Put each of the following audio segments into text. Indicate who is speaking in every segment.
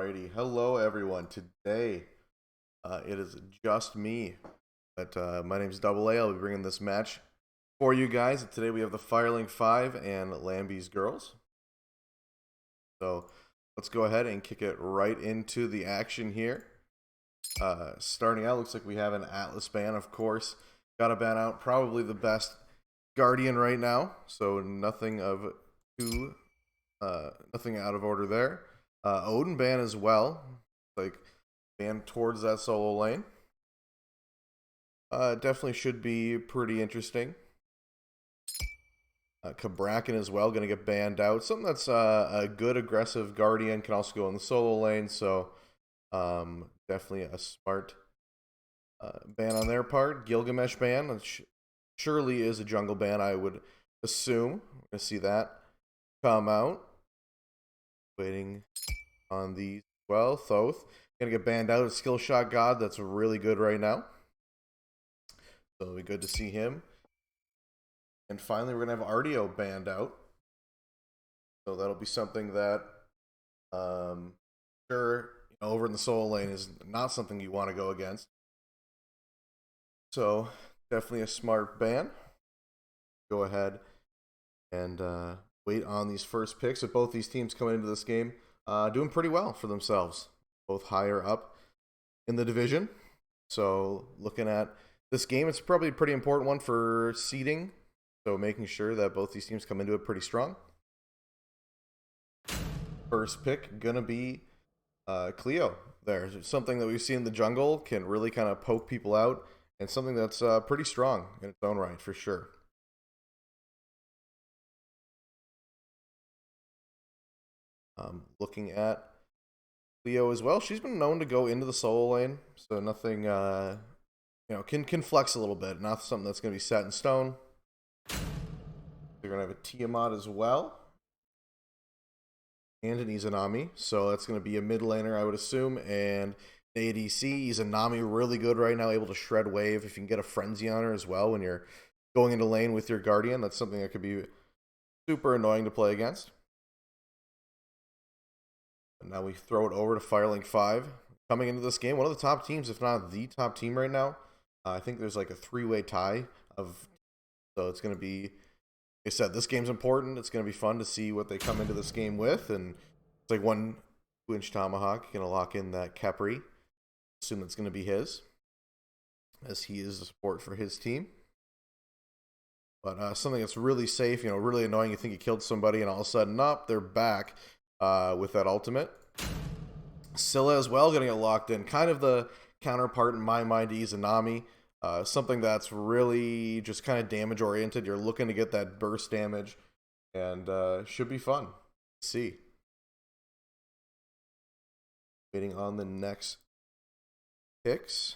Speaker 1: Alrighty, hello everyone. Today, it is just me, but my name is Double A. I'll be bringing this match for you guys. Today we have the Firelink 5 and Lambeys girls. So let's go ahead and kick it right into the action here. Starting out, looks like we have an Atlas ban, of course. Got to ban out probably the best Guardian right now, so nothing out of order there. Odin ban as well, like ban towards that solo lane. Definitely should be pretty interesting. Kabrakan as well, going to get banned out. Something that's a good aggressive Guardian, can also go in the solo lane, so definitely a smart ban on their part. Gilgamesh ban, which surely is a jungle ban, I would assume. We're going to see that come out. Waiting on these. Well, Thoth gonna get banned out. Skill shot god, that's really good right now. So it'll be good to see him. And finally, we're gonna have Artio banned out. So that'll be something that, sure, over in the solo lane is not something you want to go against. So definitely a smart ban. Go ahead and wait on these first picks. With both these teams coming into this game, doing pretty well for themselves, both higher up in the division. So looking at this game, it's probably a pretty important one for seeding. So making sure that both these teams come into it pretty strong. First pick gonna be Cleo. There's something that we've seen in the jungle, can really kind of poke people out, and something that's pretty strong in its own right for sure. Looking at Cleo as well, she's been known to go into the solo lane, so nothing, can flex a little bit. Not something that's going to be set in stone. They're going to have a Tiamat as well, and an Izanami, so that's going to be a mid laner, I would assume, and ADC. Izanami really good right now, able to shred wave. If you can get a frenzy on her as well when you're going into lane with your Guardian, that's something that could be super annoying to play against. Now we throw it over to Firelink 5. Coming into this game, one of the top teams, if not the top team right now. I think there's like a three-way tie so it's going to be, like I said, this game's important. It's going to be fun to see what they come into this game with. And it's like 1 2-inch tomahawk, going to lock in that Khepri. Assume that's going to be his, as he is the support for his team. But something that's really safe, really annoying. You think you killed somebody and all of a sudden, nope, they're back. With that ultimate. Scylla as well, getting it locked in. Kind of the counterpart in my mind to Izanami. Something that's really just kind of damage oriented. You're looking to get that burst damage, and should be fun. Let's see. Waiting on the next picks.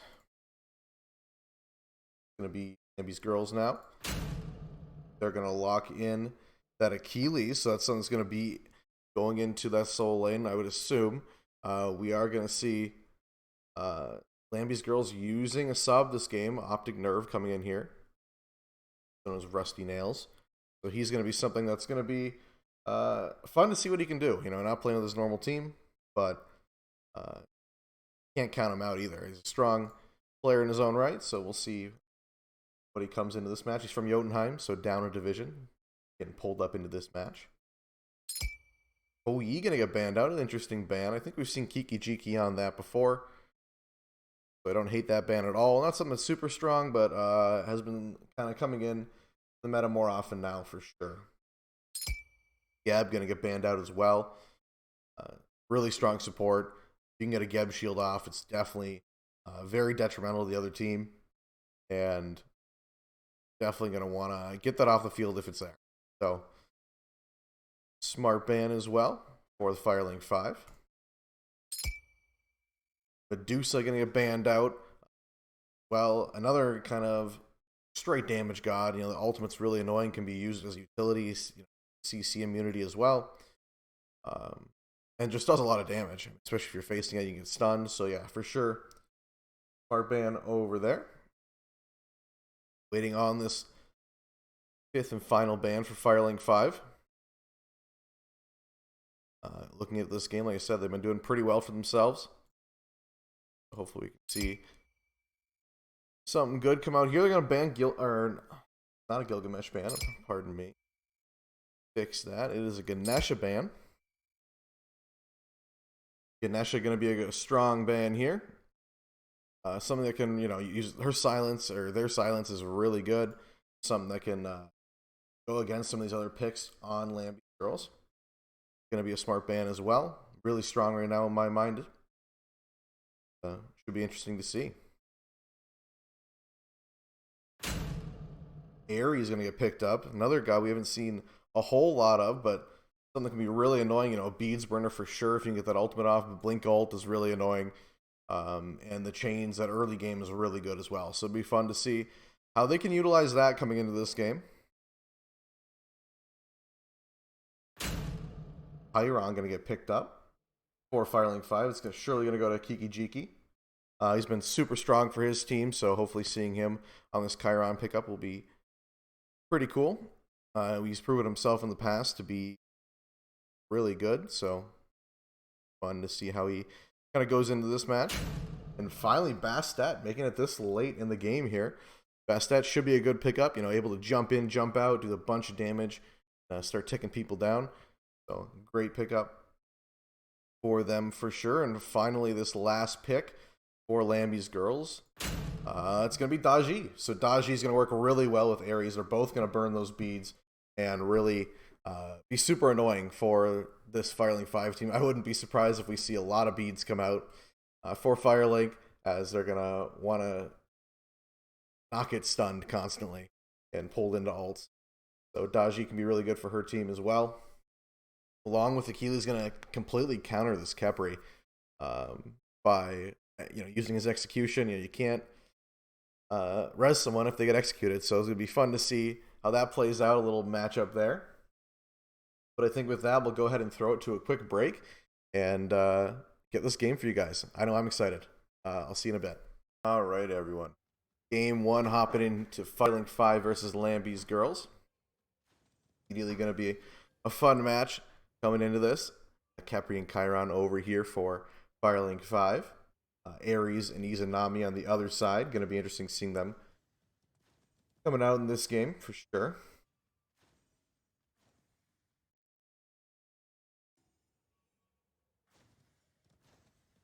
Speaker 1: Going to be Lambeys girls now. They're going to lock in that Achilles, so that's something that's going to be going into that solo lane, I would assume. We are going to see Lambeys girls using a sub this game. Optic Nerve coming in here, known as Rusty Nails. So he's going to be something that's going to be fun to see what he can do. Not playing with his normal team, but can't count him out either. He's a strong player in his own right, so we'll see what he comes into this match. He's from Jotunheim, so down a division, getting pulled up into this match. Oh, Yi gonna get banned out. An interesting ban. I think we've seen Kiki Jiki on that before. So I don't hate that ban at all. Not something that's super strong, but has been kind of coming in the meta more often now for sure. Geb gonna get banned out as well. Really strong support. If you can get a Geb shield off, it's definitely very detrimental to the other team. And definitely gonna want to get that off the field if it's there. So smart ban as well for the Firelink 5. Medusa going to get banned out. Well, another kind of straight damage god. The ultimate's really annoying, can be used as utilities, CC immunity as well. And just does a lot of damage, especially if you're facing it, you can get stunned. So yeah, for sure, smart ban over there. Waiting on this 5th and final ban for Firelink 5. Looking at this game, like I said, they've been doing pretty well for themselves. Hopefully we can see something good come out here. They're going to ban not a Gilgamesh ban, pardon me. Fix that. It is a Ganesha ban. Ganesha going to be a strong ban here. Something that can, use her silence, or their silence is really good. Something that can go against some of these other picks on Lambeys girls. Going to be a smart ban as well. Really strong right now in my mind. Should be interesting to see. Ares is going to get picked up. Another guy we haven't seen a whole lot of, but something that can be really annoying. Beads burner for sure if you can get that ultimate off. But Blink ult is really annoying. And the chains, that early game is really good as well. So it'll be fun to see how they can utilize that coming into this game. Chiron going to get picked up for Firelink 5. It's surely going to go to Kiki Jiki. He's been super strong for his team, so hopefully seeing him on this Chiron pickup will be pretty cool. He's proven himself in the past to be really good, so fun to see how he kind of goes into this match. And finally, Bastet making it this late in the game here. Bastet should be a good pickup, able to jump in, jump out, do a bunch of damage, start ticking people down. So great pickup for them for sure. And finally, this last pick for Lambeys girls, it's going to be Daji. So Daji is going to work really well with Ares. They're both going to burn those beads and really be super annoying for this Firelink 5 team. I wouldn't be surprised if we see a lot of beads come out for Firelink, as they're going to want to not get stunned constantly and pulled into ults. So Daji can be really good for her team as well. Along with Achilles going to completely counter this Khepri by using his execution. You can't res someone if they get executed. So it's going to be fun to see how that plays out, a little matchup there. But I think with that, we'll go ahead and throw it to a quick break and get this game for you guys. I know I'm excited. I'll see you in a bit. All right, everyone. Game 1 hopping into Firelink 5 versus Lambeys girls. Immediately going to be a fun match coming into this. Khepri and Chiron over here for Firelink 5. Ares and Izanami on the other side. Going to be interesting seeing them coming out in this game for sure.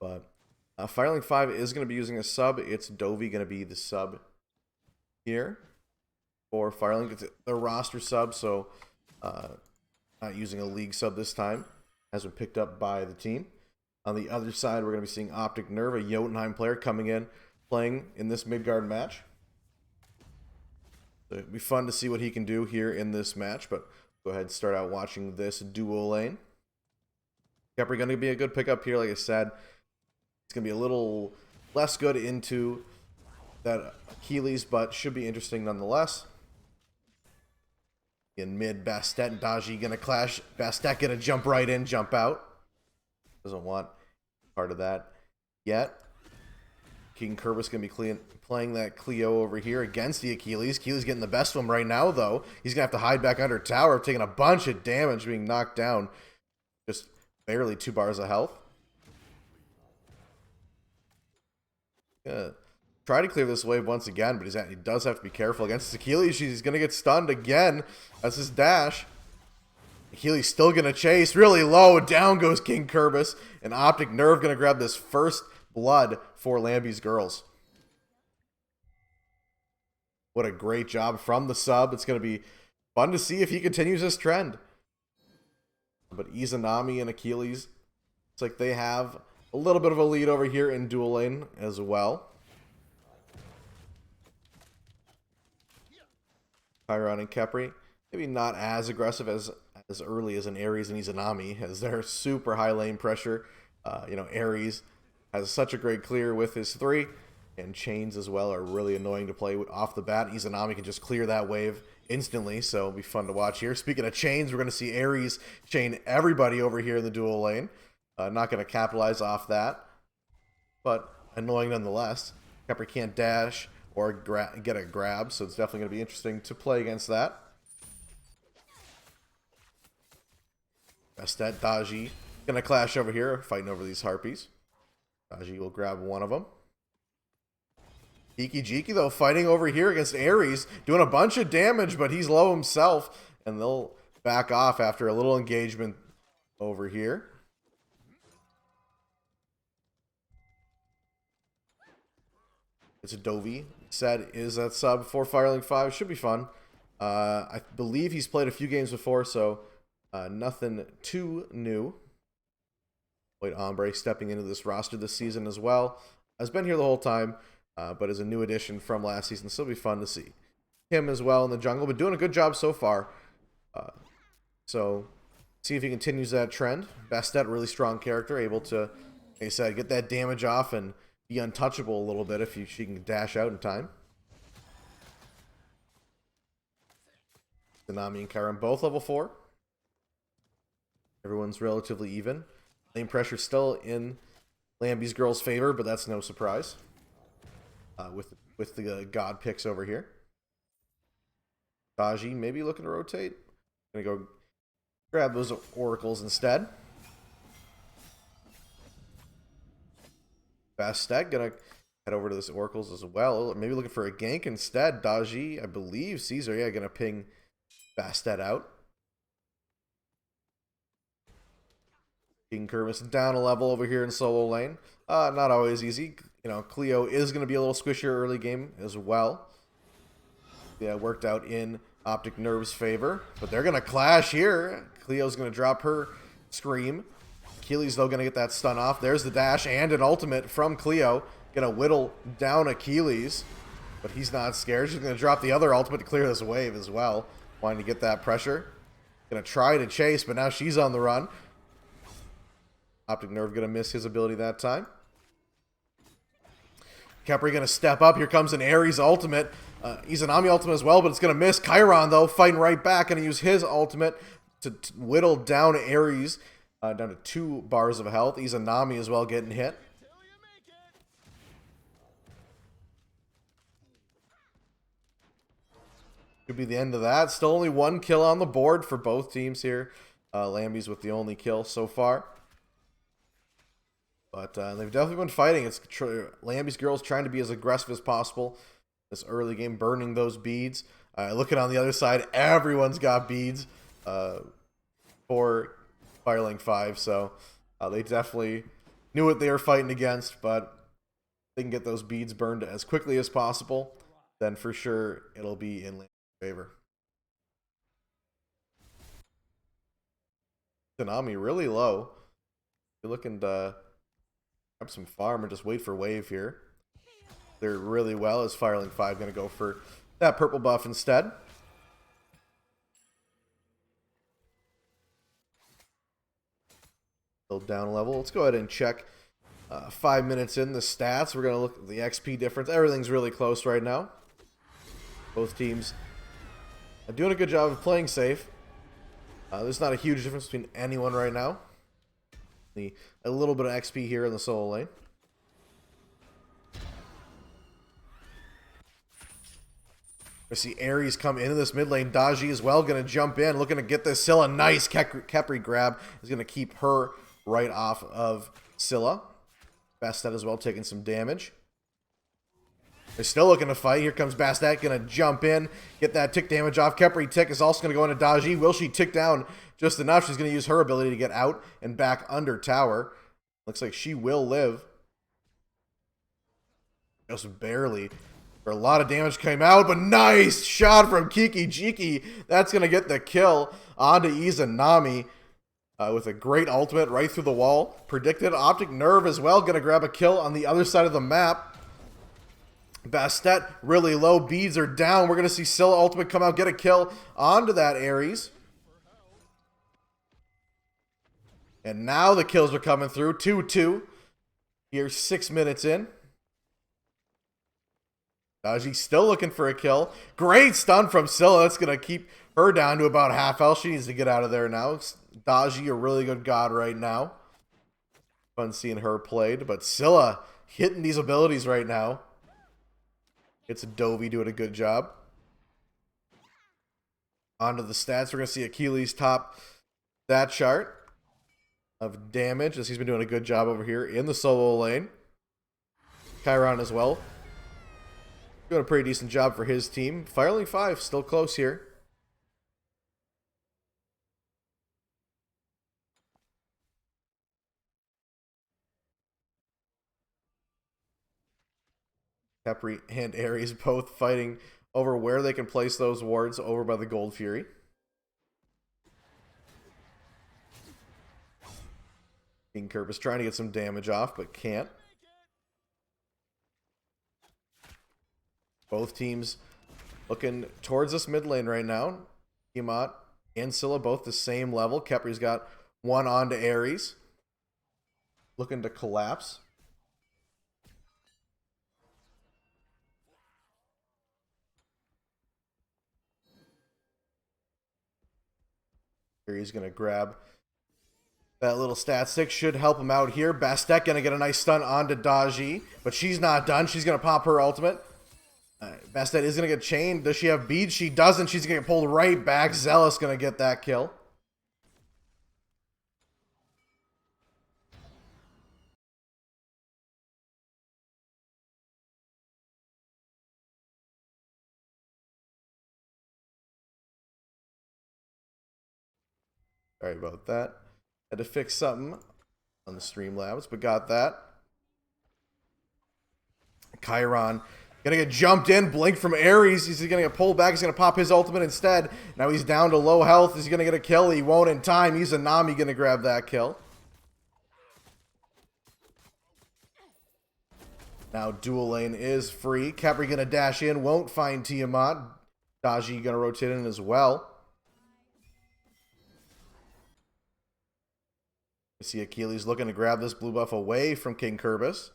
Speaker 1: But Firelink 5 is going to be using a sub. It's Dovey going to be the sub here for Firelink. It's the roster sub, so not using a league sub this time. Has been picked up by the team. On the other side, we're going to be seeing Optic Nerve, a Jotunheim player, coming in, playing in this MIDGARD match. So it'll be fun to see what he can do here in this match, but go ahead and start out watching this duo lane. Khepri going to be a good pickup here, like I said. It's going to be a little less good into that Achilles, but should be interesting nonetheless. In mid, Bastet and Daji going to clash. Bastet going to jump right in, jump out. Doesn't want part of that yet. King Kerberos going to be playing that Cleo over here against the Achilles. Achilles getting the best of him right now, though. He's going to have to hide back under tower, taking a bunch of damage, being knocked down. Just barely 2 bars of health. Try to clear this wave once again, but he does have to be careful against Achilles. He's going to get stunned again. That's his dash. Achilles still going to chase really low. Down goes King Kerberos. And Optic Nerve going to grab this first blood for Lambeys girls. What a great job from the sub. It's going to be fun to see if he continues this trend. But Izanami and Achilles, it's like they have a little bit of a lead over here in dual lane as well. Chiron and Khepri, maybe not as aggressive as early as an Ares and Izanami, as they're super high lane pressure. Ares has such a great clear with his 3, and chains as well are really annoying to play off the bat. Izanami can just clear that wave instantly, so it'll be fun to watch here. Speaking of chains, we're going to see Ares chain everybody over here in the dual lane. Not going to capitalize off that, but annoying nonetheless. Khepri can't dash or get a grab, so it's definitely going to be interesting to play against that. Bastet, Daji Gonna clash over here, fighting over these harpies. Daji will grab one of them. Jiki though fighting over here against Ares, doing a bunch of damage, but he's low himself, and they'll back off after a little engagement over here. It's a Dovey. Said is that sub for Firelink 5. Should be fun. I believe he's played a few games before, so nothing too new. Wait, Ombre stepping into this roster this season as well. Has been here the whole time, but is a new addition from last season. So it'll be fun to see him as well in the jungle, but doing a good job so far. So see if he continues that trend. Bastet, really strong character, able to, like I said, get that damage off and be untouchable a little bit if she can dash out in time. Tsunami and Kyron both level 4. Everyone's relatively even. Lane pressure still in Lambeys girls' favor, but that's no surprise. With the god picks over here. Daji maybe looking to rotate. Gonna go grab those oracles instead. Bastet gonna head over to this oracles as well. Maybe looking for a gank instead. Daji, I believe Caesar, yeah, gonna ping Bastet out. King Kermis down a level over here in solo lane. Not always easy. You know, Cleo is going to be a little squishier early game as well. Yeah, worked out in Optic Nerve's favor. But they're going to clash here. Cleo's going to drop her Scream. Achilles, though, going to get that stun off. There's the dash and an ultimate from Cleo. Going to whittle down Achilles. But he's not scared. She's going to drop the other ultimate to clear this wave as well. Wanting to get that pressure. Going to try to chase, but now she's on the run. Optic Nerve going to miss his ability that time. Khepri going to step up. Here comes an Ares ultimate. Izanami ultimate as well, but it's going to miss. Chiron, though, fighting right back. Going to use his ultimate to whittle down Ares. Down to 2 bars of health. Izanami as well getting hit. Could be the end of that. Still only 1 kill on the board for both teams here. Lambeys with the only kill so far. But they've definitely been fighting. It's Lambeys girls trying to be as aggressive as possible this early game, burning those beads. Looking on the other side, everyone's got beads for Firelink 5. So they definitely knew what they were fighting against, but they can get those beads burned as quickly as possible, then for sure it'll be in Lambeys' favor. Tsunami really low. You're looking to grab some farm and just wait for wave here. They're really well as Firelink 5 going to go for that purple buff instead. Still down a level. Let's go ahead and check 5 minutes in the stats. We're going to look at the XP difference. Everything's really close right now. Both teams are doing a good job of playing safe. There's not a huge difference between anyone right now. A little bit of XP here in the solo lane. We see Ares come into this mid lane. Daji as well, going to jump in, looking to get this Scylla. Nice Khepri grab is going to keep her right off of Scylla. Bastet as well, taking some damage. They're still looking to fight. Here comes Bastet, going to jump in, get that tick damage off. Khepri tick is also going to go into Daji. Will she tick down just enough? She's going to use her ability to get out and back under tower. Looks like she will live. Just barely. A lot of damage came out, but nice shot from Jiki. That's going to get the kill onto Izanami with a great ultimate right through the wall. Predicted. Optic Nerve as well, going to grab a kill on the other side of the map. Bastet really low. Beads are down. We're going to see Scylla ultimate come out, get a kill onto that Ares. And now the kills are coming through. 2-2. Here, 6 minutes in. Daji still looking for a kill. Great stun from Scylla. That's going to keep her down to about half health. She needs to get out of there now. Daji, a really good god right now. Fun seeing her played. But Scylla hitting these abilities right now. It's a Dovey doing a good job. Onto the stats. We're going to see Achilles top that chart. of damage, as he's been doing a good job over here in the solo lane. Chiron as well. Doing a pretty decent job for his team. Firelink 5 still close here. Khepri and Ares both fighting over where they can place those wards over by the Gold Fury. King Kerb is trying to get some damage off, but can't. Both teams looking towards this mid lane right now. Tiamat and Scylla both the same level. Khepri's got one onto Ares. Looking to collapse. He's going to grab that little stat stick. Should help him out here. Bastet going to get a nice stun onto Daji, but she's not done. She's going to pop her ultimate. Bastet is going to get chained. Does she have beads? She doesn't. She's going to get pulled right back. Zealous going to get that kill. Sorry about that. Had to fix something on the Streamlabs, but got that. Chiron gonna get jumped in, blink from Ares. He's gonna get pulled back. He's gonna pop his ultimate instead. Now he's down to low health. He's gonna get a kill. He won't in time. He's a Nami gonna grab that kill. Now dual lane is free. Khepri gonna dash in, won't find Tiamat. Daji gonna rotate in as well. You see Achilles looking to grab this blue buff away from King Kerbis.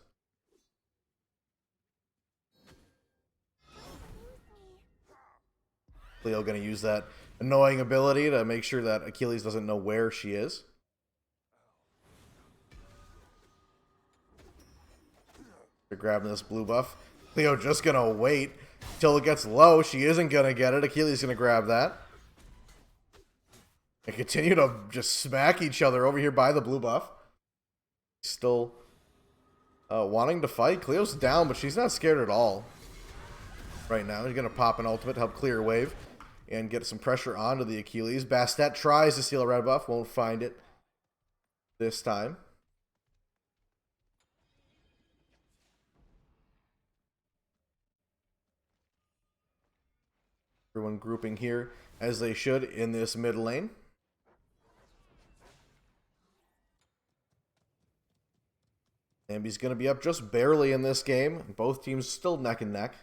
Speaker 1: Cleo going to use that annoying ability to make sure that Achilles doesn't know where she is. They're grabbing this blue buff. Cleo just going to wait till it gets low. She isn't going to get it. Achilles going to grab that. They continue to just smack each other over here by the blue buff. Still wanting to fight. Cleo's down, but she's not scared at all. Right now, he's going to pop an ultimate to help clear a wave and get some pressure onto the Achilles. Bastet tries to steal a red buff, won't find it this time. Everyone grouping here as they should in this mid lane. Lambeys going to be up just barely in this game. Both teams still neck and neck.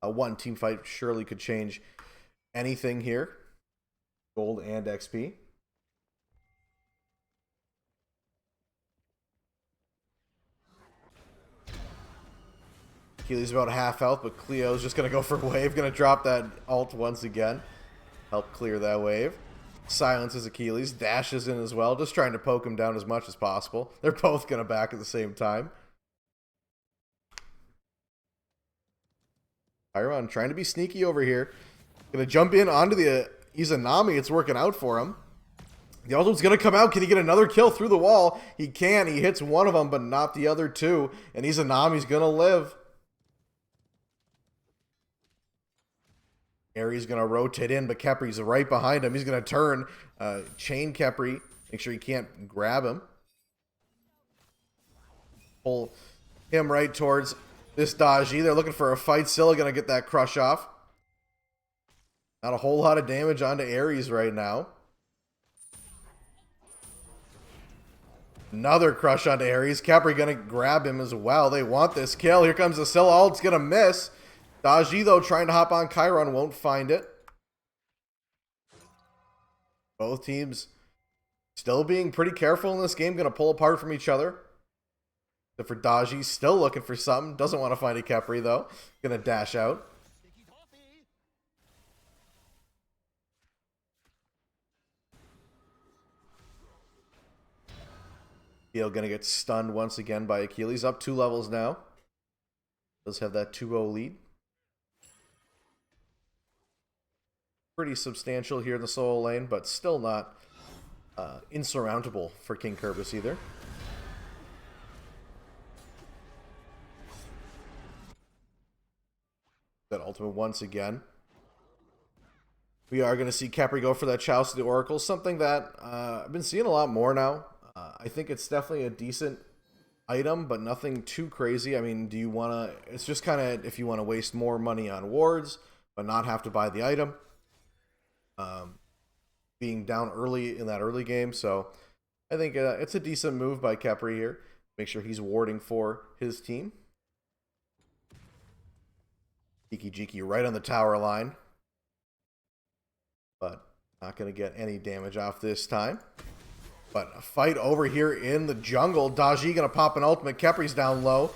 Speaker 1: One team fight surely could change anything here. Gold and XP. Achilles about half health, but Cleo's just going to go for wave. Going to drop that ult once again. Help clear that wave. Silences Achilles. Dashes in as well. Just trying to poke him down as much as possible. They're both going to back at the same time. Chiron trying to be sneaky over here. Gonna jump in onto the Izanami. It's working out for him. The ultimate's gonna come out. Can he get another kill through the wall? He can. He hits one of them, but not the other two. And Izanami's gonna live. Ares gonna rotate in, but Khepri's right behind him. He's gonna turn, chain Khepri. Make sure he can't grab him. Pull him right towards this Daji. They're looking for a fight. Scylla gonna get that crush off. Not a whole lot of damage onto Ares right now. Another crush onto Ares. Khepri gonna grab him as well. They want this kill. Here comes the Scylla ult. It's gonna miss. Daji though trying to hop on Chiron, won't find it. Both teams still being pretty careful in this game. Gonna pull apart from each other. Except for Daji, still looking for something. Doesn't want to find a Khepri, though. Gonna dash out. Gale gonna get stunned once again by Achilles. Up 2 levels now. Does have that 2-0 lead. Pretty substantial here in the solo lane, but still not insurmountable for King Kerberos either. That ultimate once again. We are going to see Khepri go for that Chalice of the Oracle, something that I've been seeing a lot more now. I think it's definitely a decent item, but nothing too crazy. I mean, do you want to... It's just kind of if you want to waste more money on wards, but not have to buy the item. Being down early in that early game, so I think it's a decent move by Khepri here. Make sure he's warding for his team. Jiki right on the tower line. But not going to get any damage off this time. But a fight over here in the jungle. Daji going to pop an ultimate. Khepri's down low.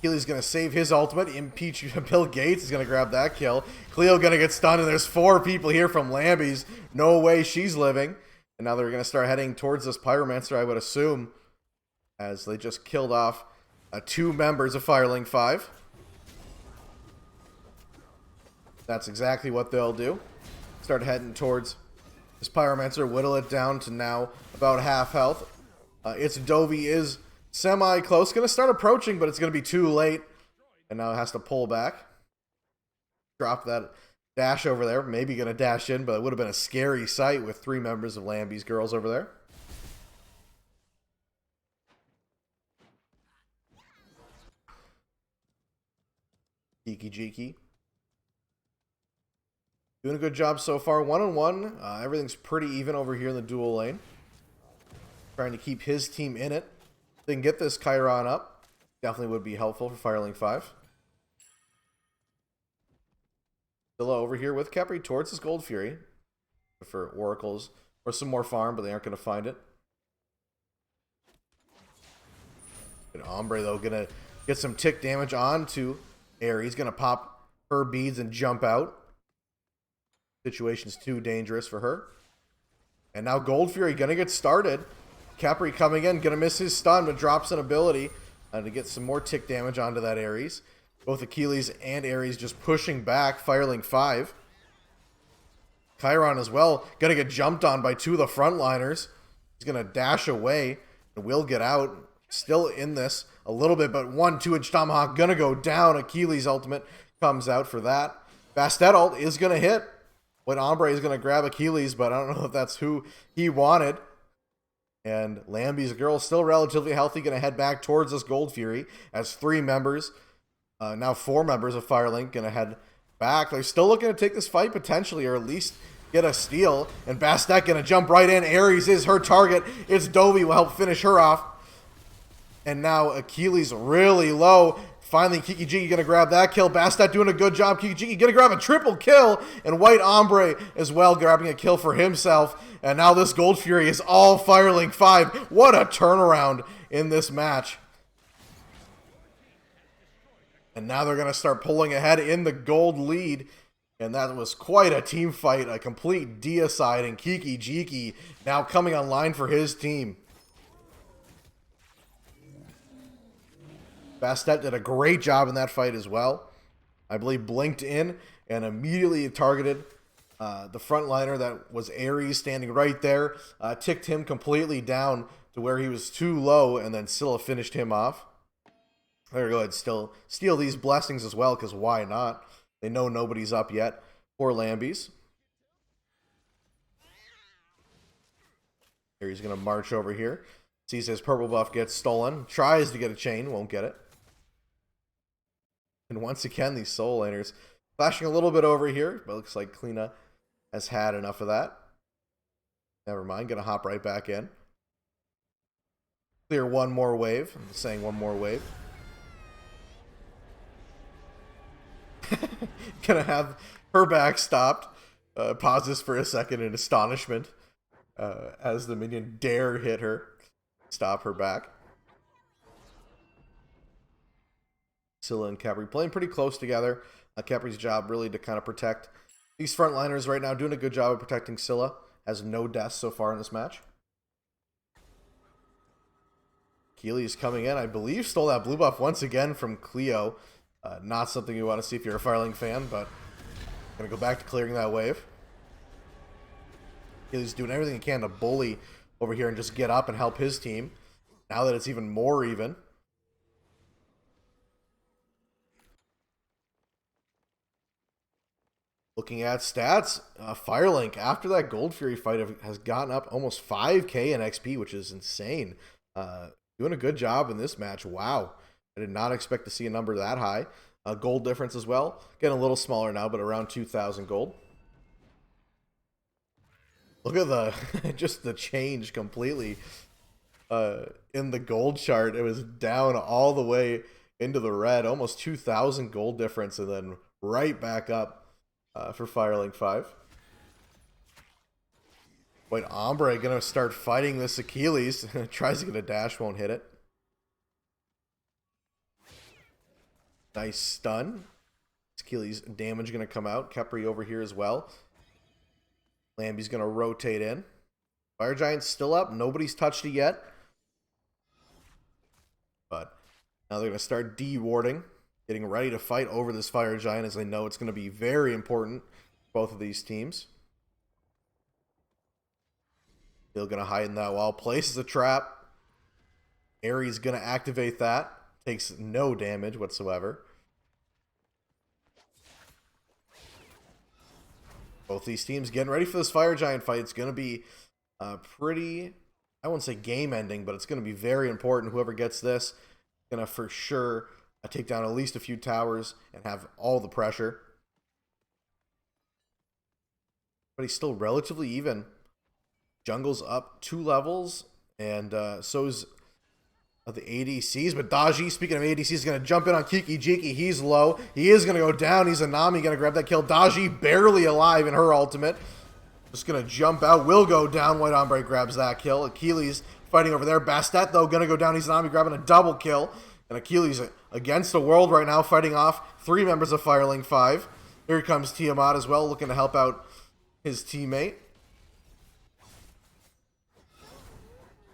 Speaker 1: Healy's going to save his ultimate. Impeach Bill Gates is going to grab that kill. Cleo going to get stunned, and there's 4 people here from Lambeys. No way she's living. And now they're going to start heading towards this Pyromancer, I would assume, as they just killed off 2 members of Firelink 5. That's exactly what they'll do. Start heading towards this Pyromancer, whittle it down to now about half health. Its Dovey is semi-close. Going to start approaching, but it's going to be too late. And now it has to pull back. Drop that dash over there. Maybe going to dash in, but it would have been a scary sight with 3 members of Lambeys girls over there. Jiki. Doing a good job so far. 1-on-1. Everything's pretty even over here in the dual lane. Trying to keep his team in it. If they can get this Chiron up, definitely would be helpful for Firelink 5. Scylla over here with Khepri towards his Gold Fury. For Oracles or some more farm, but they aren't going to find it. And Ombre, though, going to get some tick damage onto Ares. Going to pop her beads and jump out. Situation's too dangerous for her. And now Gold Fury going to get started. Khepri coming in, going to miss his stun, but drops an ability to get some more tick damage onto that Ares. Both Achilles and Ares just pushing back Firelink 5. Chiron as well, going to get jumped on by 2 of the frontliners. He's going to dash away and will get out. Still in this a little bit, but 1 2-inch tomahawk going to go down. Achilles ultimate comes out for that. Bastet ult is going to hit. When Ombre is going to grab Achilles, but I don't know if that's who he wanted. And Lambeys girl still relatively healthy, going to head back towards this Gold Fury as 3 members, now 4 members of Firelink going to head back. They're still looking to take this fight potentially, or at least get a steal. And Bastet going to jump right in. Ares is her target. It's Dovey will help finish her off. And now Achilles really low. Finally, Kiki going to grab that kill. Bastet doing a good job. Kiki going to grab a triple kill. And White Ombre as well grabbing a kill for himself. And now this Gold Fury is all Firelink 5. What a turnaround in this match. And now they're going to start pulling ahead in the gold lead. And that was quite a team fight. A complete deicide. And Kiki now coming online for his team. Bastet did a great job in that fight as well. I believe blinked in and immediately targeted the frontliner that was Ares standing right there. Ticked him completely down to where he was too low, and then Scylla finished him off. They're going to still steal these blessings as well, because why not? They know nobody's up yet for Lambeys. Here he's going to march over here. Sees his purple buff gets stolen. Tries to get a chain, won't get it. And once again, these soul laners flashing a little bit over here, but looks like Kleena has had enough of that. Never mind, gonna hop right back in. Clear one more wave. I'm saying one more wave. Gonna have her back stopped. Pauses for a second in astonishment as the minion dare hit her. Stop her back. Scylla and Khepri playing pretty close together. Khepri's job really to kind of protect these frontliners right now. Doing a good job of protecting Scylla. Has no deaths so far in this match. Keely's coming in. I believe stole that blue buff once again from Cleo. Not something you want to see if you're a Firelink fan, but going to go back to clearing that wave. He's doing everything he can to bully over here and just get up and help his team. Now that it's even more even. Looking at stats, Firelink, after that Gold Fury fight, has gotten up almost 5k in XP, which is insane. Doing a good job in this match. Wow. I did not expect to see a number that high. Gold difference as well. Getting a little smaller now, but around 2,000 gold. Look at the just the change completely in the gold chart. It was down all the way into the red, almost 2,000 gold difference, and then right back up for Firelink 5. White Ombre gonna start fighting this Achilles. Tries to get a dash, won't hit it. Nice stun. Achilles damage gonna come out. Khepri over here as well. Lambeys gonna rotate in. Fire Giant's still up. Nobody's touched it yet. But now they're gonna start de-warding. Getting ready to fight over this Fire Giant, as they know it's gonna be very important for both of these teams. Still gonna hide in that wall. Places a trap. Ares gonna activate that. Takes no damage whatsoever. Both these teams getting ready for this Fire Giant fight. It's gonna be pretty, I wouldn't say game ending, but it's gonna be very important. Whoever gets this is gonna for sure take down at least a few towers and have all the pressure. But he's still relatively even. Jungle's up 2 levels, and so's the ADCs. But Daji, speaking of ADCs, is going to jump in on Kiki Jiki. He's low. He is going to go down. He's Anami going to grab that kill. Daji barely alive in her ultimate. Just going to jump out. Will go down. White Ombre grabs that kill. Achilles fighting over there. Bastet, though, going to go down. He's Anami grabbing a double kill. And Achilles against the world right now, fighting off 3 members of Firelink 5. Here comes Tiamat as well, looking to help out his teammate.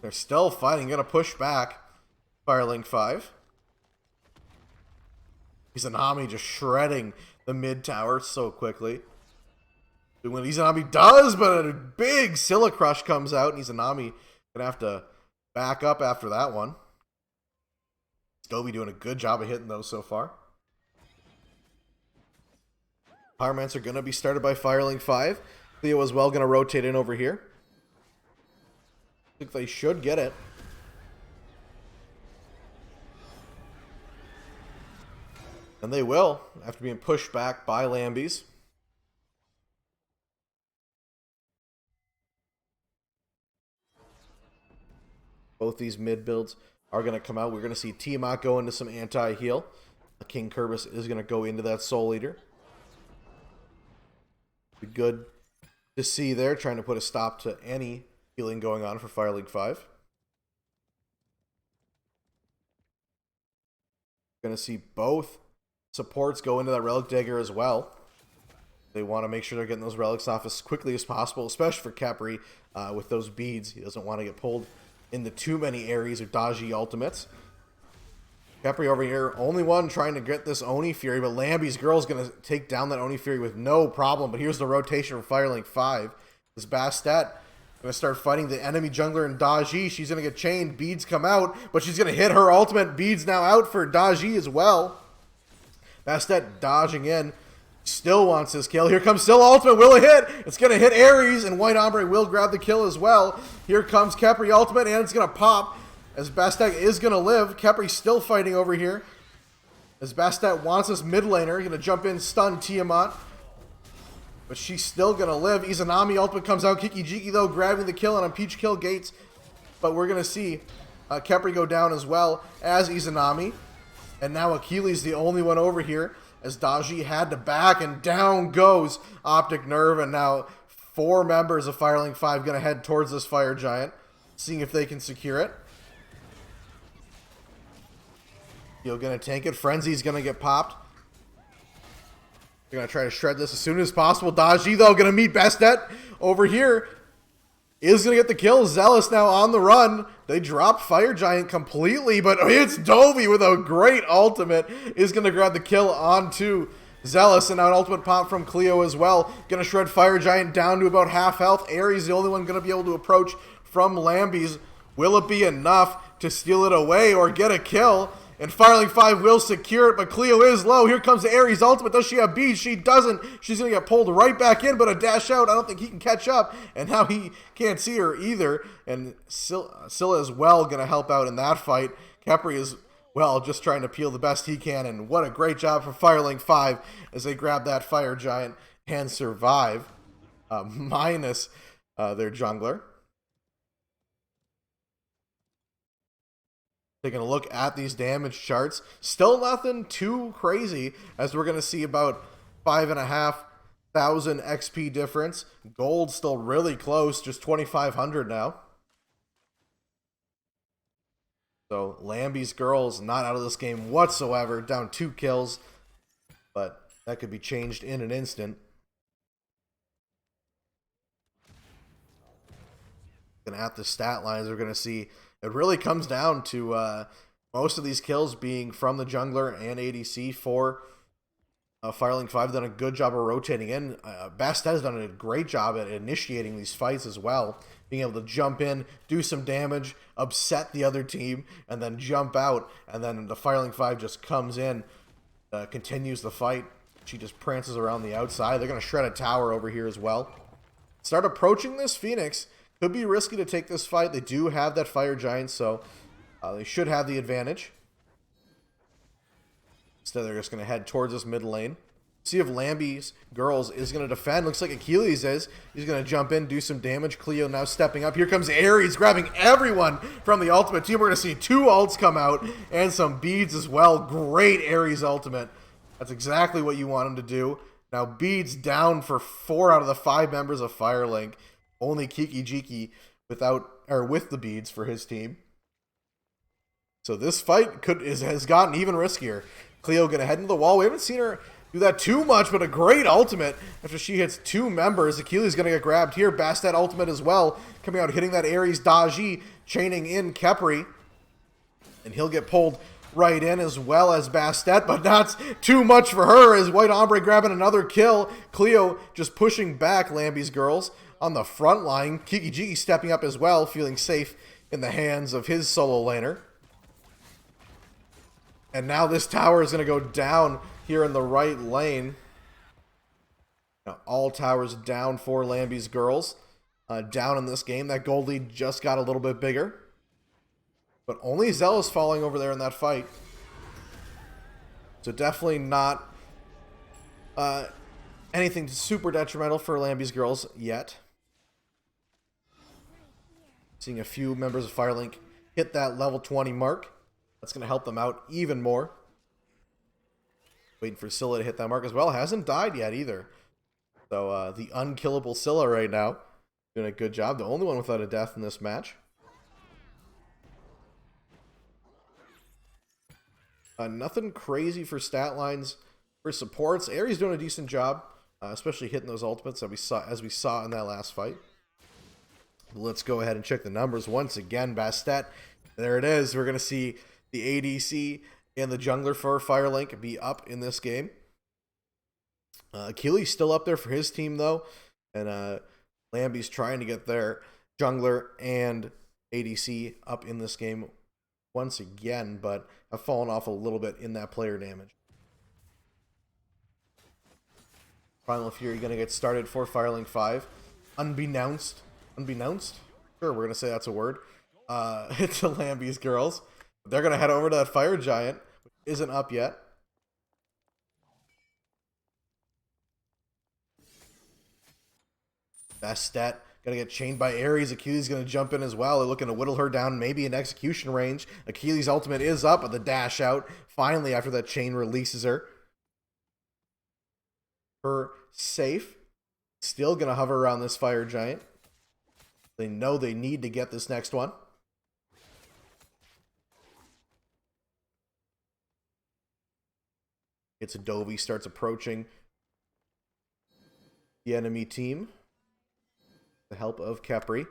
Speaker 1: They're still fighting, going to push back Firelink 5. Izanami just shredding the mid tower so quickly. Doing what Izanami does, but a big Scylla Crush comes out, and Izanami going to have to back up after that one. Stovey doing a good job of hitting those so far. Pyromancer going to be started by Firelink 5. Theo as well going to rotate in over here. I think they should get it. And they will, after being pushed back by Lambeys. Both these mid builds are going to come out. We're going to see Tiamat go into some anti-heal. King Kerbis is going to go into that Soul Eater. Be good to see there, trying to put a stop to any healing going on for Firelink 5. Going to see both supports go into that Relic Dagger as well. They want to make sure they're getting those relics off as quickly as possible, especially for Khepri with those beads. He doesn't want to get pulled into too many areas of Daji ultimates. Khepri over here, only one trying to get this Oni Fury, but Lambeys Girl's going to take down that Oni Fury with no problem. But here's the rotation for Firelink 5. This Bastet going to start fighting the enemy jungler in Daji. She's going to get chained. Beads come out, but she's going to hit her ultimate. Beads now out for Daji as well. Bastet dodging in. Still wants his kill. Here comes still ultimate. Will it hit? It's going to hit Ares, and White Ombre will grab the kill as well. Here comes Khepri ultimate, and it's going to pop as Bastet is going to live. Khepri still fighting over here as Bastet wants this mid laner. Going to jump in, stun Tiamat. But she's still going to live. Izanami ultimate comes out. Kiki Jiki, though, grabbing the kill on Peach Kill Gates. But we're going to see Khepri go down as well as Izanami. And now Achilles the only one over here as Daji had to back, and down goes Optic Nerve. And now 4 members of Firelink 5 going to head towards this Fire Giant, seeing if they can secure it. You're going to tank it. Frenzy's going to get popped. They're going to try to shred this as soon as possible. Daji, though, going to meet Bastet over here. Is going to get the kill. Zealous now on the run. They drop Fire Giant completely, but it's Dovey with a great ultimate. Is going to grab the kill onto Zealous, and now an ultimate pop from Cleo as well. Gonna shred Fire Giant down to about half health. Ares the only one gonna be able to approach from Lambeys. Will it be enough to steal it away or get a kill? And Firelink 5 will secure it, but Cleo is low. Here comes Ares' ultimate. Does she have beads? She doesn't. She's going to get pulled right back in, but a dash out. I don't think he can catch up. And now he can't see her either. And Scylla is well going to help out in that fight. Khepri is, well, just trying to peel the best he can. And what a great job from Firelink 5 as they grab that Fire Giant and survive. Minus their jungler. Taking a look at these damage charts, still nothing too crazy, as we're going to see about 5,500 XP difference. Gold still really close, just 2,500 now. So Lambeys girls not out of this game whatsoever, down 2 kills, but that could be changed in an instant. And at the stat lines, we're going to see it really comes down to most of these kills being from the jungler and ADC for Firelink 5. Done a good job of rotating in. Bastet has done a great job at initiating these fights as well. Being able to jump in, do some damage, upset the other team, and then jump out. And then the Firelink 5 just comes in, continues the fight. She just prances around the outside. They're going to shred a tower over here as well. Start approaching this Phoenix. Could be risky to take this fight. They do have that Fire Giant, so they should have the advantage. Instead, they're just going to head towards this mid lane. See if Lambeys girls is going to defend. Looks like Achilles is. He's going to jump in, do some damage. Cleo now stepping up. Here comes Ares, grabbing everyone from the ultimate team. We're going to see 2 ults come out and some beads as well. Great Ares ultimate. That's exactly what you want him to do. Now, beads down for 4 out of the 5 members of Firelink. Only Kiki Jiki with the beads for his team. So this fight has gotten even riskier. Cleo gonna head into the wall. We haven't seen her do that too much, but a great ultimate after she hits 2 members. Achilles gonna get grabbed here. Bastet ultimate as well, coming out hitting that Ares Daji, chaining in Khepri, and he'll get pulled right in as well as Bastet, but that's too much for her as White Ombre grabbing another kill. Cleo just pushing back Lambeys girls on the front line. Kiki Jiki stepping up as well, feeling safe in the hands of his solo laner. And now this tower is going to go down here in the right lane. Now all towers down for Lambeys girls. Down in this game. That gold lead just got a little bit bigger. But only Zealous falling over there in that fight. So definitely not anything super detrimental for Lambeys girls yet. Seeing a few members of Firelink hit that level 20 mark. That's going to help them out even more. Waiting for Scylla to hit that mark as well. Hasn't died yet either. So the unkillable Scylla right now. Doing a good job. The only one without a death in this match. Nothing crazy for stat lines. For supports, Ares doing a decent job. Especially hitting those ultimates that as we saw in that last fight. Let's go ahead and check the numbers once again. Bastet, there it is. We're going to see the ADC and the jungler for Firelink be up in this game. Achilles still up there for his team, though. And Lambeys trying to get their jungler and ADC up in this game once again, but have fallen off a little bit in that player damage. Primal Fury going to get started for Firelink 5. Unbeknownst? Sure, we're going to say that's a word. It's the Lambeys girls. They're going to head over to that Fire Giant, which isn't up yet. Bastet going to get chained by Ares. Achilles going to jump in as well. They're looking to whittle her down, maybe in execution range. Achilles' ultimate is up at the dash out. Finally, after that chain releases her. Her safe. Still going to hover around this Fire Giant. They know they need to get this next one. It's a Dovey starts approaching the enemy team. The help of Khepri.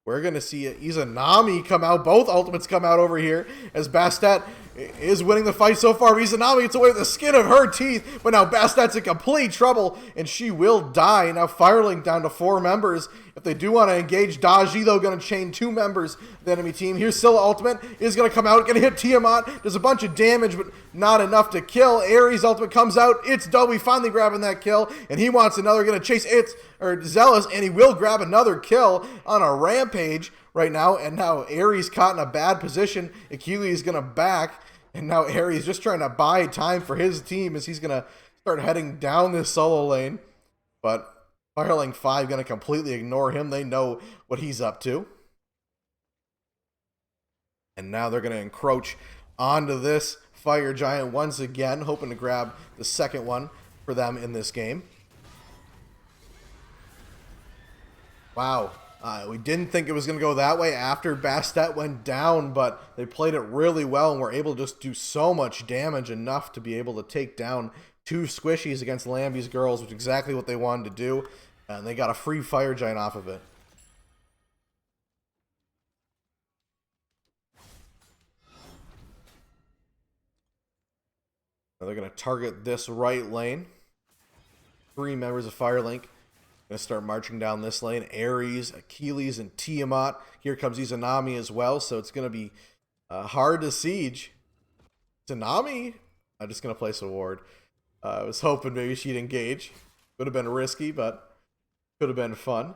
Speaker 1: We're going to see Izanami come out. Both ultimates come out over here as Bastet is winning the fight so far. Izanami gets away with the skin of her teeth, but now Bastet's in complete trouble, and she will die. Now Firelink down to 4 members. If they do want to engage, Daji, though, going to chain 2 members of the enemy team. Here's Scylla ultimate. Is going to come out, going to hit Tiamat. Does a bunch of damage, but not enough to kill. Ares ultimate comes out. It's Dobby finally grabbing that kill, and he wants another. Going to chase Zealous, and he will grab another kill on a rampage right now. And now Ares caught in a bad position. Achilles going to back, and now Ares just trying to buy time for his team as he's going to start heading down this solo lane. But Firelink 5 going to completely ignore him. They know what he's up to. And now they're going to encroach onto this Fire Giant once again, hoping to grab the second one for them in this game. Wow. We didn't think it was going to go that way after Bastet went down, but they played it really well and were able to just do so much damage, enough to be able to take down 2 squishies against Lambeys girls, which is exactly what they wanted to do, and they got a free Fire Giant off of it. Now they're going to target this right lane. 3 members of Firelink going to start marching down this lane. Ares, Achilles, and Tiamat. Here comes Izanami as well, so it's going to be hard to siege. Izanami, I'm just going to place a ward. I was hoping maybe she'd engage. Would have been risky, but could have been fun.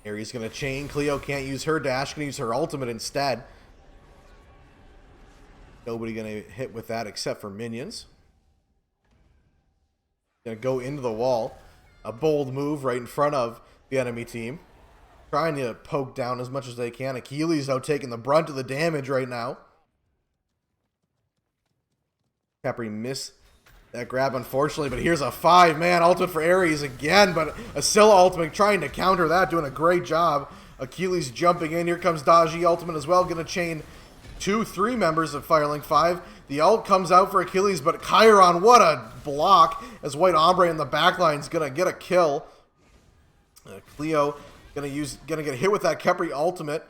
Speaker 1: Ares going to chain. Cleo can't use her dash. Going to use her ultimate instead. Nobody going to hit with that except for minions. Going to go into the wall. A bold move right in front of the enemy team. Trying to poke down as much as they can. Achilles, though, taking the brunt of the damage right now. Capri missed that grab, unfortunately, but here's a 5-man ultimate for Ares again, but a Scylla ultimate trying to counter that, doing a great job. Achilles jumping in. Here comes Daji ultimate as well, going to chain 2-3 members of Firelink 5. The ult comes out for Achilles, but Chiron, what a block, as White Ombre in the backline is going to get a kill. Cleo going to get hit with that Capri ultimate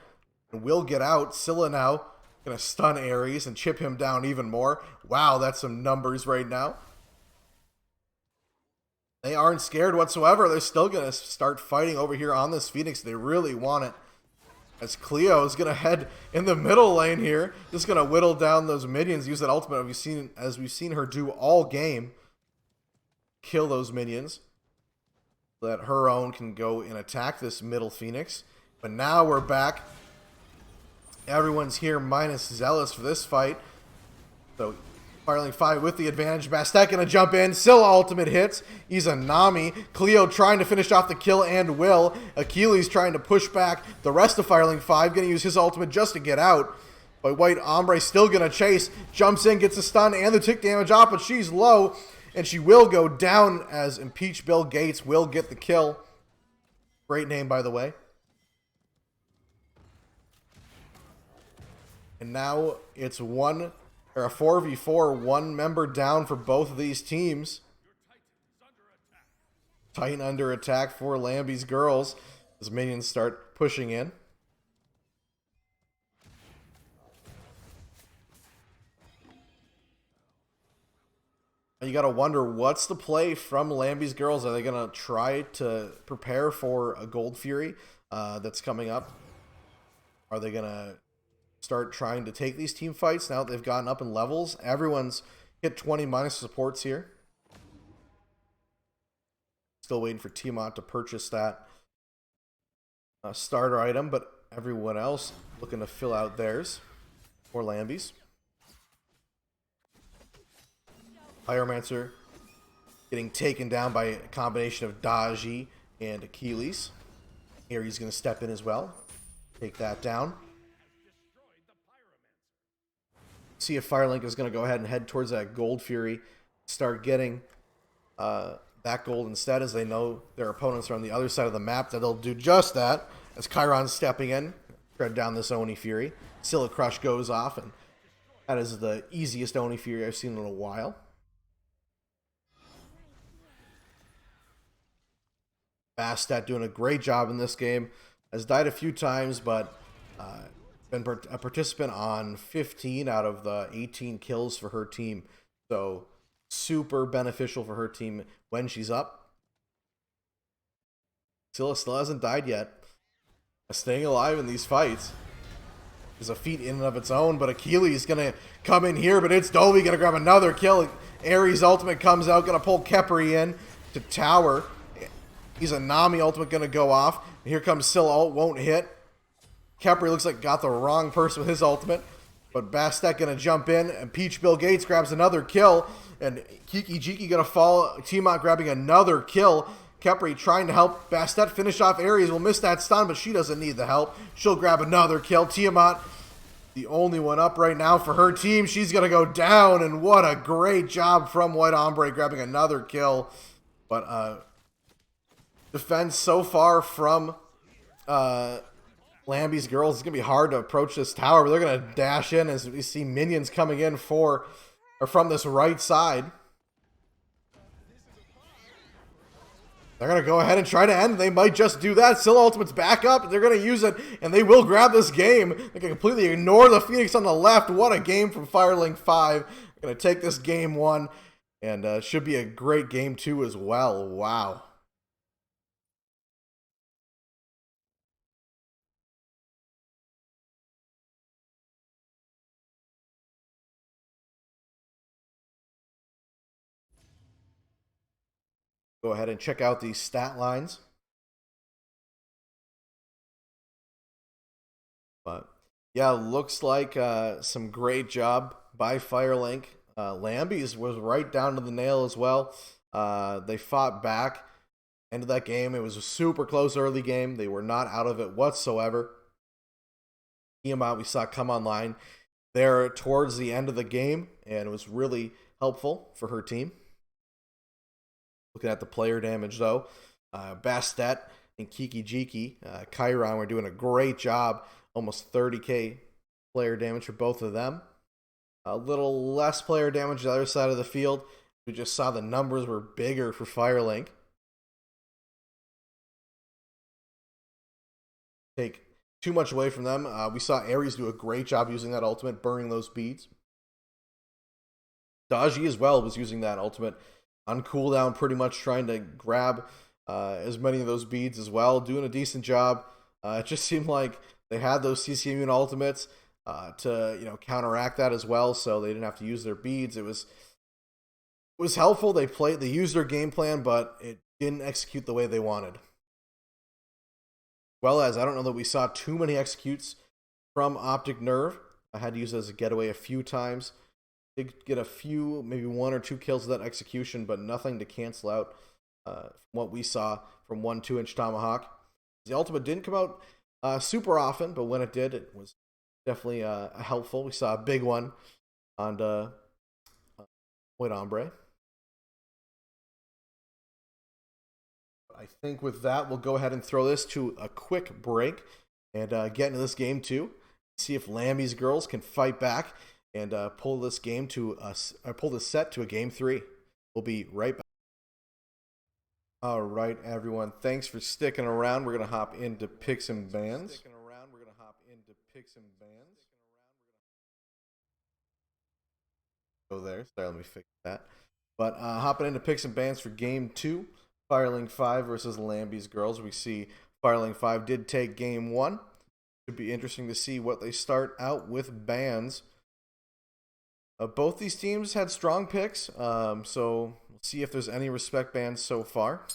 Speaker 1: and will get out. Scylla now going to stun Ares and chip him down even more. Wow, that's some numbers right now. They aren't scared whatsoever. They're still going to start fighting over here on this Phoenix. They really want it. As Cleo is going to head in the middle lane here. Just going to whittle down those minions. Use that ultimate as we've seen her do all game. Kill those minions. So that her own can go and attack this middle Phoenix. But now we're back. Everyone's here minus Zealous for this fight. So Firelink 5 with the advantage. Bastet gonna jump in. Scylla ultimate hits. Izanami. Cleo trying to finish off the kill and will. Achilles trying to push back the rest of Firelink 5. Gonna use his ultimate just to get out. But White Ombre still gonna chase. Jumps in, gets a stun and the tick damage off, but she's low. And she will go down as Impeach Bill Gates will get the kill. Great name, by the way. And now it's a 4v4, 1 member down for both of these teams. Titan under attack for Lambeys girls as minions start pushing in. You gotta wonder, what's the play from Lambeys girls? Are they gonna try to prepare for a Gold Fury that's coming up? Are they gonna start trying to take these team fights now that they've gotten up in levels? Everyone's hit 20 minus supports here. Still waiting for Tiamat to purchase that starter item, but everyone else looking to fill out theirs for Lambeys. Pyromancer getting taken down by a combination of Daji and Achilles. Here he's going to step in as well. Take that down. See if Firelink is going to go ahead and head towards that Gold Fury. Start getting that gold instead, as they know their opponents are on the other side of the map. That they'll do just that. As Chiron's stepping in, tread down this Oni Fury. Scylla Crush goes off, and that is the easiest Oni Fury I've seen in a while. Bastet doing a great job in this game. Has died a few times, but been a participant on 15 out of the 18 kills for her team. So super beneficial for her team when she's up. Scylla still hasn't died yet. Staying alive in these fights is a feat in and of its own, but Achilles gonna come in here, but it's Dovey gonna grab another kill. Ares ultimate comes out, gonna pull Khepri in to tower. He's a Nami ultimate gonna go off. Here comes Scylla ult, won't hit. Khepri looks like got the wrong person with his ultimate, but Bastet gonna jump in, and Peach Bill Gates grabs another kill, and Kiki Jiki gonna fall. Tiamat grabbing another kill. Khepri trying to help Bastet finish off Ares. Will miss that stun, but she doesn't need the help. She'll grab another kill. Tiamat, the only one up right now for her team. She's going to go down, and what a great job from White Ombre grabbing another kill. But defense so far from Lambeys girls. It's going to be hard to approach this tower, but they're going to dash in as we see minions coming in from this right side. They're going to go ahead and try to end. They might just do that. Scylla ultimate's back up. They're going to use it, and they will grab this game. They can completely ignore the Phoenix on the left. What a game from Firelink 5. They're going to take this game 1, and should be a great game 2 as well. Wow. Go ahead and check out these stat lines. But yeah, looks like some great job by Firelink. Lambeys was right down to the nail as well. They fought back. End of that game, it was a super close early game. They were not out of it whatsoever. Tiamat we saw come online there towards the end of the game, and it was really helpful for her team. Looking at the player damage, though, Bastet and Kiki Jiki, Chiron were doing a great job. Almost 30k player damage for both of them. A little less player damage the other side of the field. We just saw the numbers were bigger for Firelink. Take too much away from them. We saw Ares do a great job using that ultimate, burning those beads. Daji as well was using that ultimate on cooldown, pretty much trying to grab as many of those beads as well, doing a decent job. It just seemed like they had those CC immune ultimates to counteract that as well, so they didn't have to use their beads. It was helpful. They used their game plan, but it didn't execute the way they wanted. Well, as I don't know that we saw too many executes from Optic Nerve. I had to use it as a getaway a few times. Did get a few, maybe 1 or 2 kills of that execution, but nothing to cancel out what we saw from 1 2-inch Tomahawk. The ultimate didn't come out super often, but when it did, it was definitely helpful. We saw a big one on White Ombre. I think with that, we'll go ahead and throw this to a quick break and get into this game 2. See if Lambeys girls can fight back and pull this set to a game 3. We'll be right back. All right, everyone. Thanks for sticking around. We're gonna hop into picks and bans. Go there. Sorry, let me fix that. But hopping into picks and bans for game 2, Firelink 5 versus Lambeys girls. We see Firelink 5 did take game 1. Should be interesting to see what they start out with bans. Both these teams had strong picks, so we'll see if there's any respect bans so far.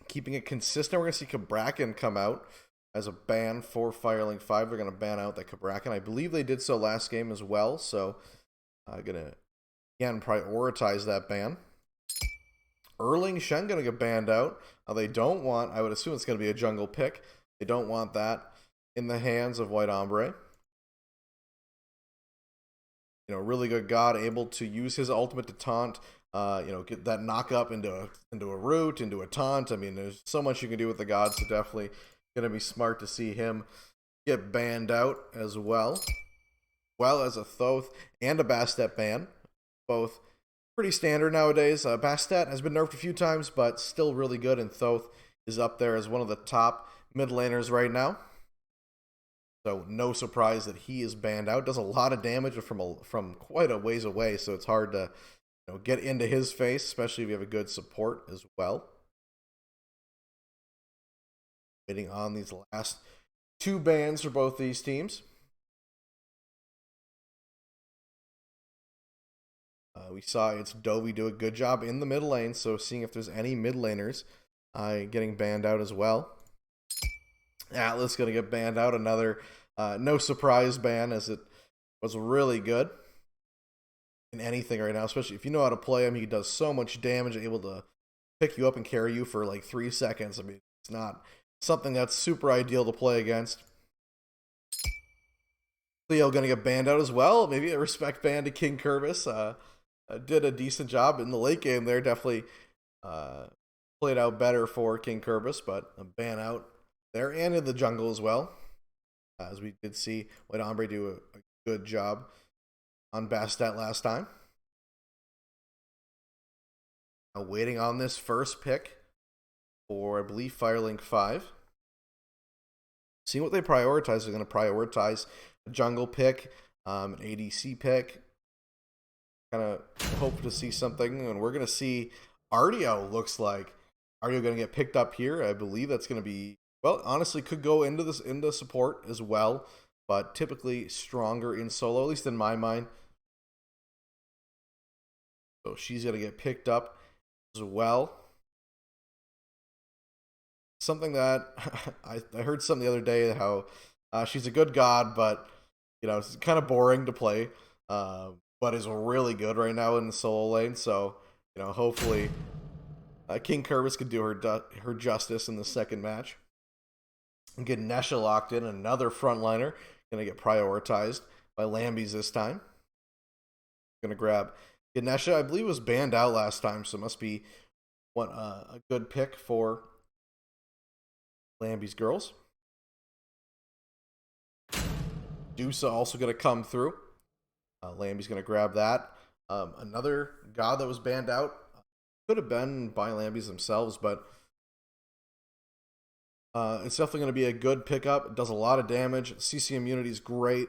Speaker 1: Keeping it consistent, we're going to see Cabrakan come out as a ban for Firelink 5. They're going to ban out that Cabrakan. I believe they did so last game as well, so I'm going to, again, prioritize that ban. Erling Shen going to get banned out. They don't want, I would assume it's going to be a jungle pick. They don't want that in the hands of White Ombre. Really good god, able to use his ultimate to taunt, get that knock up into a root, into a taunt. I mean, there's so much you can do with the god, so definitely going to be smart to see him get banned out as well. Well as a Thoth and a Bastet ban, both pretty standard nowadays. Bastet has been nerfed a few times, but still really good, and Thoth is up there as one of the top mid laners right now. So no surprise that he is banned out. Does a lot of damage from quite a ways away, so it's hard to get into his face, especially if you have a good support as well. Waiting on these last 2 bans for both these teams. We saw it's Dovey do a good job in the mid lane, so seeing if there's any mid laners getting banned out as well. Atlas going to get banned out. Another no surprise ban, as it was really good in anything right now, especially if you know how to play him. He does so much damage, able to pick you up and carry you for like 3 seconds. I mean, it's not something that's super ideal to play against. Leo going to get banned out as well. Maybe a respect ban to King Kervis. Did a decent job in the late game there. Definitely played out better for King Kervis, but a ban out there and in the jungle as well. As we did see White Ombre do a good job on Bastet last time. Now waiting on this first pick for, I believe, Firelink 5. Seeing what they prioritize. They're going to prioritize a jungle pick, an ADC pick. Kind of hope to see something, and we're going to see Artio. Looks like Artio going to get picked up here. I believe that's going to be, well, honestly, could go into support as well, but typically stronger in solo, at least in my mind. So she's going to get picked up as well. Something that I heard something the other day, how she's a good god, but it's kind of boring to play. But is really good right now in the solo lane. So, hopefully King Kervis could do her justice in the second match. And get Nesha locked in, another frontliner. Going to get prioritized by Lambeys this time. Going to grab Ganesha. I believe was banned out last time, so it must be a good pick for Lambeys girls. Dusa also going to come through. Lambeys going to grab that. Another god that was banned out. Could have been by Lambeys themselves, but it's definitely going to be a good pickup. It does a lot of damage. CC immunity is great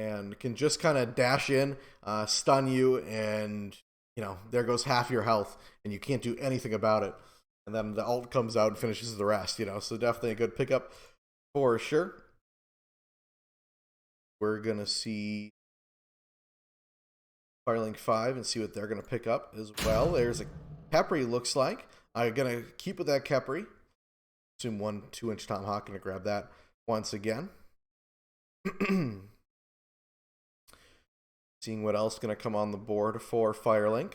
Speaker 1: and can just kind of dash in, stun you, and there goes half your health, and you can't do anything about it. And then the ult comes out and finishes the rest. So definitely a good pickup for sure. We're going to see Firelink 5 and see what they're going to pick up as well. There's a Khepri, looks like. I'm going to keep with that Khepri. Assume 1 2-inch Tomahawk. Going to grab that once again. Seeing what else is going to come on the board for Firelink.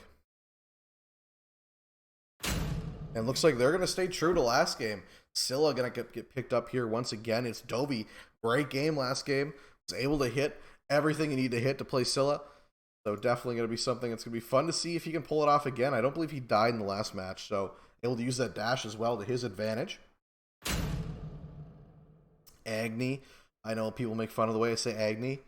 Speaker 1: And looks like they're going to stay true to last game. Scylla going to get picked up here once again. It's Dovey. Great game last game. Was able to hit everything you need to hit to play Scylla. So definitely going to be something that's going to be fun to see if he can pull it off again. I don't believe he died in the last match, so able to use that dash as well to his advantage. Agni. I know people make fun of the way I say Agni,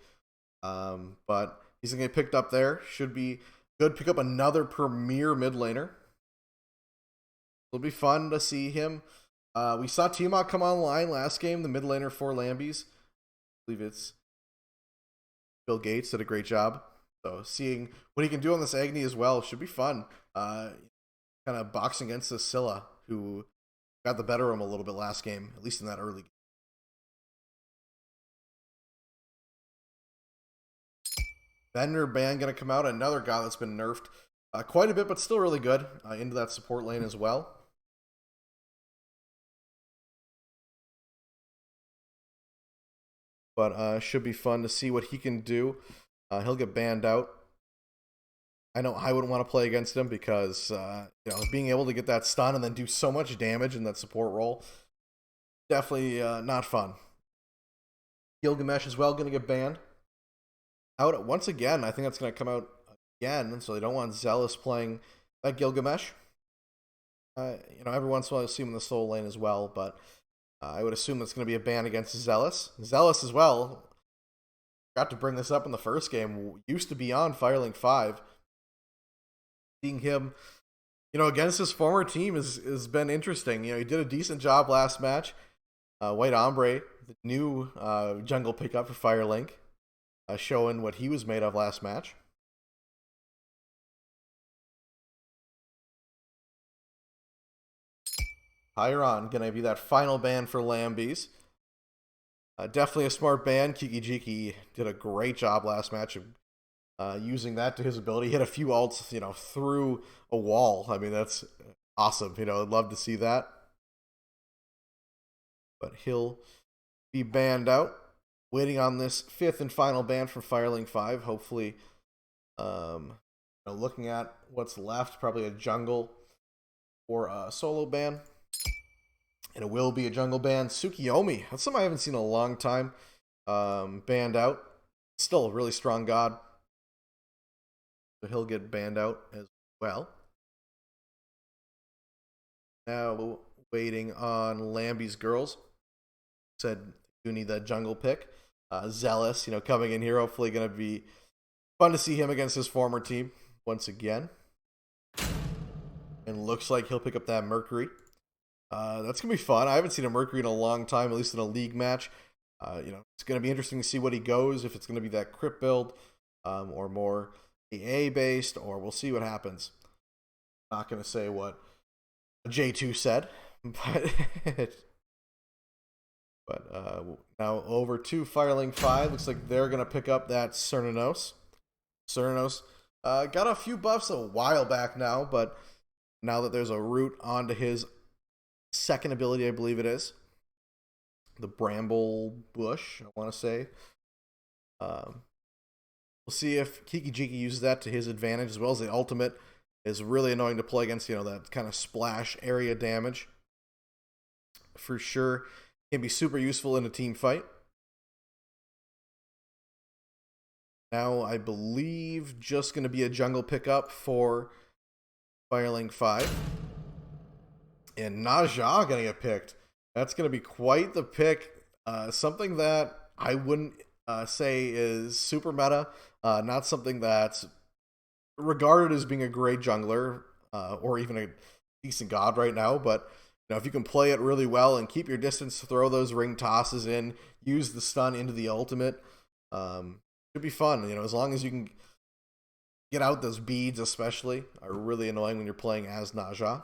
Speaker 1: but he's going to get picked up there. Should be good. Pick up another premier mid laner. It'll be fun to see him. We saw Tiamat come online last game, the mid laner for Lambeys. I believe it's Bill Gates did a great job. So seeing what he can do on this Agni as well should be fun. Kind of boxing against this Scylla, who got the better of him a little bit last game, at least in that early game. Bender ban going to come out. Another guy that's been nerfed quite a bit, but still really good into that support lane as well. But should be fun to see what he can do. He'll get banned out. I know I wouldn't want to play against him because being able to get that stun and then do so much damage in that support role, definitely not fun. Gilgamesh as well going to get banned out once again. I think that's going to come out again, so they don't want Zealous playing that Gilgamesh. Every once in a while I see him in the soul lane as well, but I would assume it's going to be a ban against Zealous. Zealous as well. Got to bring this up in the first game. Used to be on Firelink 5. Seeing him, you know, against his former team has been interesting. You know, he did a decent job last match. White Ombre, the new jungle pickup for Firelink, showing what he was made of last match. Pyron gonna be that final ban for Lambeys. Definitely a smart ban. Kiki did a great job last match of using that to his ability. He hit a few ults, you know, through a wall. I mean, that's awesome. You know, I'd love to see that. But he'll be banned out. Waiting on this 5th and final ban from Firelink 5. Hopefully, looking at what's left, probably a jungle or a solo ban. And it will be a jungle ban. Tsukiyomi, that's something I haven't seen in a long time. Banned out. Still a really strong god. So he'll get banned out as well. Now waiting on Lambeys girls. Said you need that jungle pick. Zealous, coming in here. Hopefully going to be fun to see him against his former team once again. And looks like he'll pick up that Mercury. That's going to be fun. I haven't seen a Mercury in a long time, at least in a league match. It's going to be interesting to see what he goes, if it's going to be that crypt build or more AA based, or we'll see what happens. Not going to say what J2 said, but now over to Firelink 5. Looks like they're going to pick up that Cernanos. Cernanos got a few buffs a while back now, but now that there's a root onto his second ability, I believe it is, the Bramble Bush, I want to say. We'll see if Kiki uses that to his advantage, as well as the ultimate is really annoying to play against, that kind of splash area damage. For sure, can be super useful in a team fight. Now, I believe just going to be a jungle pickup for Firelink 5. And Naja going to get picked. That's going to be quite the pick. Something that I wouldn't say is super meta. Not something that's regarded as being a great jungler or even a decent god right now. But if you can play it really well and keep your distance, throw those ring tosses in, use the stun into the ultimate, should be fun. As long as you can get out those beads, especially, are really annoying when you're playing as Naja.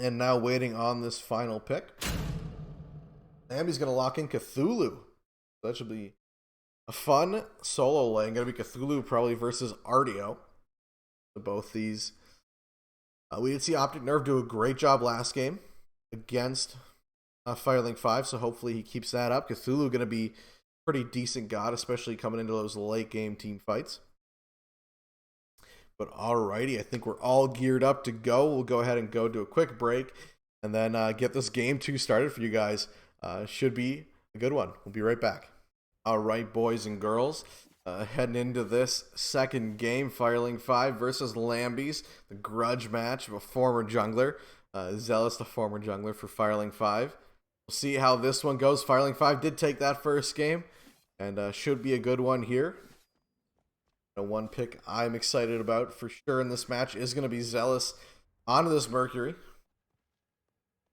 Speaker 1: And now waiting on this final pick. Lambeys going to lock in Cthulhu. That should be a fun solo lane. Going to be Cthulhu probably versus Artio. So both these. We did see Optic Nerve do a great job last game against Firelink 5. So hopefully he keeps that up. Cthulhu going to be pretty decent god, especially coming into those late game team fights. But alrighty, I think we're all geared up to go. We'll go ahead and go to a quick break and then get this game 2 started for you guys. Should be a good one. We'll be right back. Alright, boys and girls. Heading into this second game, Firelink 5 versus Lambeys. The grudge match of a former jungler. Zealous, the former jungler for Firelink 5. We'll see how this one goes. Firelink 5 did take that first game and should be a good one here. One pick I'm excited about for sure in this match is going to be Zealous onto this Mercury.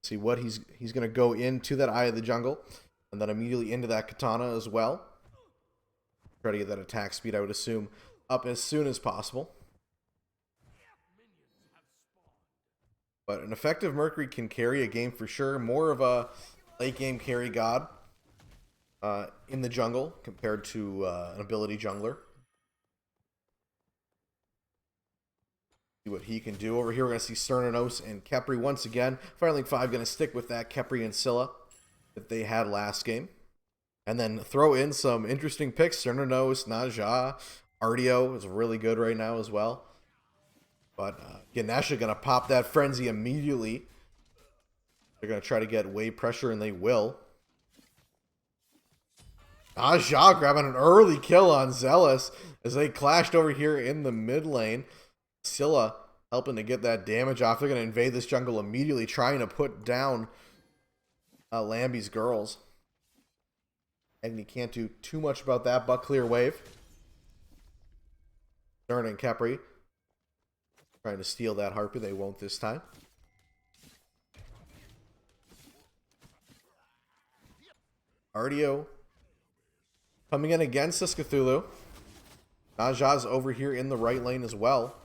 Speaker 1: See what he's going to go into that Eye of the Jungle and then immediately into that Katana as well. Try to get that attack speed, I would assume, up as soon as possible. But an effective Mercury can carry a game for sure. More of a late game carry god in the jungle compared to an ability jungler. See what he can do. Over here, we're going to see Cernanos and Khepri once again. Firelink 5 going to stick with that Khepri and Scylla that they had last game. And then throw in some interesting picks. Cernanos, Naja, Artio is really good right now as well. But Ganesha going to pop that Frenzy immediately. They're going to try to get wave pressure, and they will. Naja grabbing an early kill on Zealous as they clashed over here in the mid lane. Scylla helping to get that damage off. They're going to invade this jungle immediately, trying to put down Lambeys girls. And you can't do too much about that, but clear wave. Stern and Khepri Trying to steal that Harpy. They won't this time. Artio coming in against this Cthulhu. Naja's over here in the right lane as well.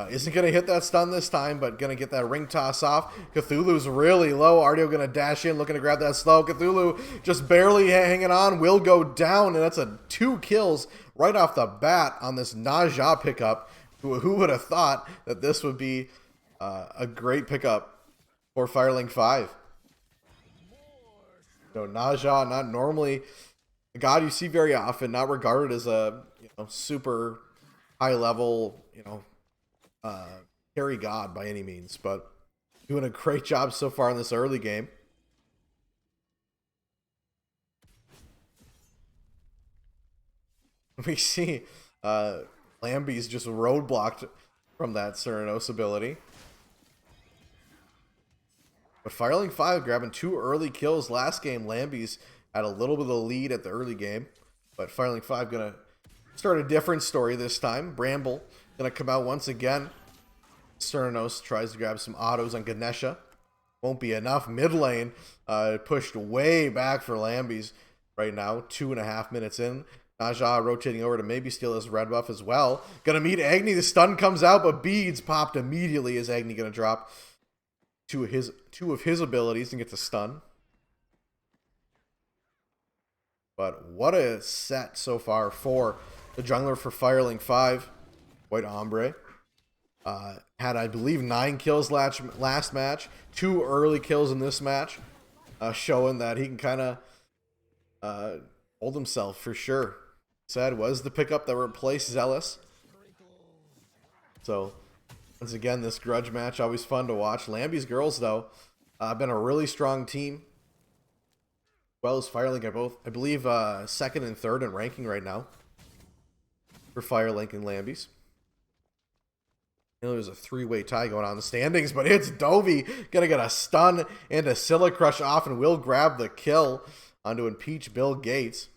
Speaker 1: Isn't going to hit that stun this time, but going to get that ring toss off. Cthulhu's really low. Artio going to dash in, looking to grab that slow. Cthulhu just barely hanging on, will go down, and that's 2 kills right off the bat on this Naja pickup. Who would have thought that this would be a great pickup for Firelink 5? So Naja, not normally a god you see very often, not regarded as a super high level carry god by any means, but doing a great job so far in this early game. We see Lambeys just roadblocked from that Ceranos ability. But Firelink 5 grabbing 2 early kills last game. Lambeys had a little bit of the lead at the early game, but Firelink 5 gonna start a different story this time. Bramble gonna come out once again. Ceranos tries to grab some autos on Ganesha. Won't be enough. Mid lane pushed way back for Lambeys right now. 2.5 minutes in. Naja rotating over to maybe steal his red buff as well. Gonna meet Agni. The stun comes out, but beads popped immediately. Is Agni gonna drop two of his abilities and get the stun? But what a set so far for the jungler for Firelink 5. White Ombre. Had, I believe, 9 kills last match. 2 early kills in this match. Showing that he can kind of hold himself for sure. Said was the pickup that replaced Zealous. So, once again, this grudge match, always fun to watch. Lambeys girls, though, been a really strong team. Well as Firelink are both, I believe, 2nd and 3rd in ranking right now for Firelink and Lambeys. There's a 3-way tie going on in the standings, but it's Dovey gonna get a stun and a Scylla Crush off, and will grab the kill onto impeach Bill Gates.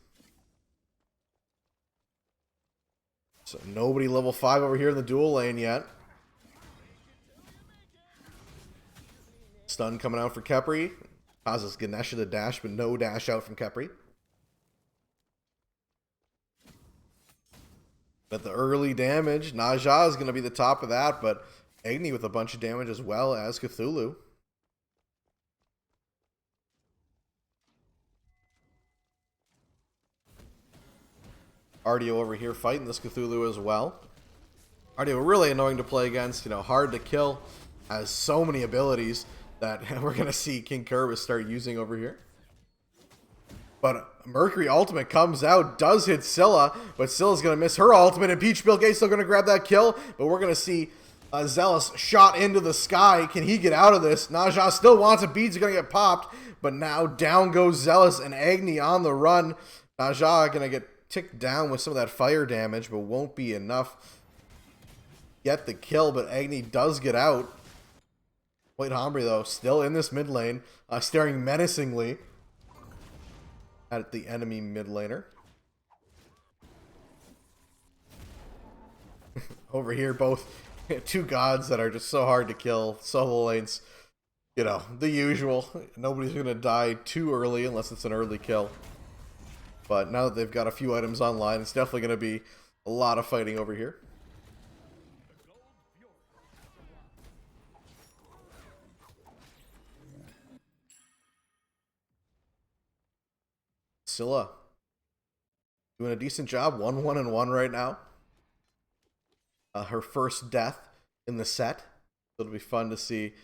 Speaker 1: So nobody level 5 over here in the dual lane yet. Stun coming out for Khepri. Causes Ganesha to dash, but no dash out from Khepri. But the early damage, Naja is going to be the top of that, but Agni with a bunch of damage as well as Cthulhu. Artio over here fighting this Cthulhu as well. Artio really annoying to play against, hard to kill, has so many abilities that we're going to see King Kerberos start using over here. But Mercury ultimate comes out, does hit Scylla, but Scylla's going to miss her ultimate, and Peach Bill Gates still going to grab that kill, but we're going to see Zealous shot into the sky. Can he get out of this? Naja still wants it, beads are going to get popped, but now down goes Zealous and Agni on the run. Naja going to get ticked down with some of that fire damage, but won't be enough. Get the kill, but Agni does get out. White Hombre, though, still in this mid lane, staring menacingly at the enemy mid laner. Over here, both 2 gods that are just so hard to kill. Solo lanes, the usual. Nobody's going to die too early unless it's an early kill. But now that they've got a few items online, it's definitely going to be a lot of fighting over here. Scylla doing a decent job, 1-1-1 right now. Her first death in the set. It'll be fun to see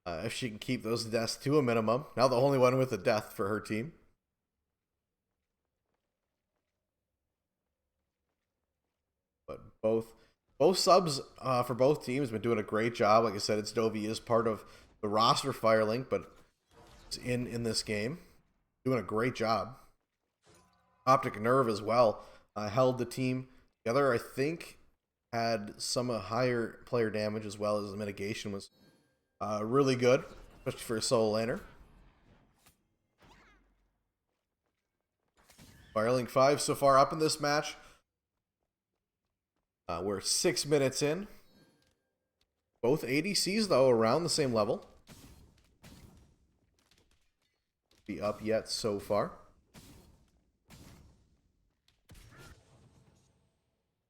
Speaker 1: if she can keep those deaths to a minimum. Now the only one with a death for her team. But both subs for both teams have been doing a great job. Like I said, it's Dovey is part of the roster Firelink, but it's in this game. Doing a great job. Optic Nerve as well held the team together. I think had some higher player damage as well as the mitigation was really good, especially for a solo laner. Firelink 5 so far up in this match. We're 6 minutes in. Both ADCs, though, around the same level. Be up yet so far.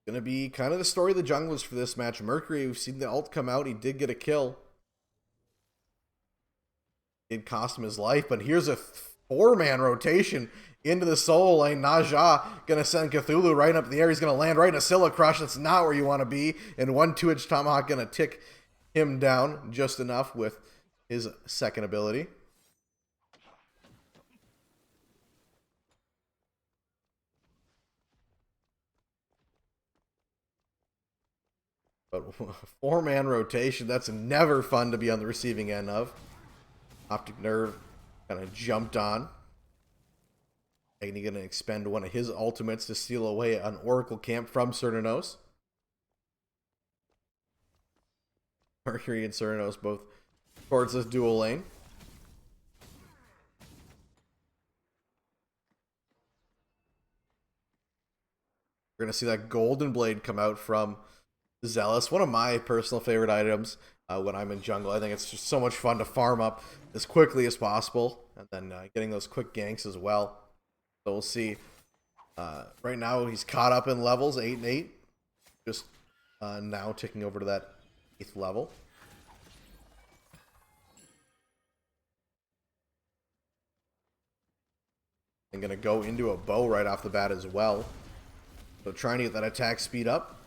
Speaker 1: Gonna be kind of the story of the junglers for this match. Mercury, we've seen the ult come out. He did get a kill. Did cost him his life, but here's a 4-man rotation into the solo lane. Naja gonna send Cthulhu right up the air. He's gonna land right in a Scylla Crush. That's not where you want to be. And 1 2-inch Tomahawk gonna tick him down just enough with his second ability. But 4-man rotation, that's never fun to be on the receiving end of. Optic Nerve kind of jumped on. Agni going to expend one of his ultimates to steal away an Oracle camp from Cernunnos. Mercury and Cernunnos both towards this dual lane. We're going to see that Golden Blade come out from Zealous, one of my personal favorite items when I'm in jungle. I think it's just so much fun to farm up as quickly as possible, and then getting those quick ganks as well. So we'll see. Right now he's caught up in levels, 8 and 8, just now ticking over to that 8th level. I'm gonna go into a bow right off the bat as well, so trying to get that attack speed up.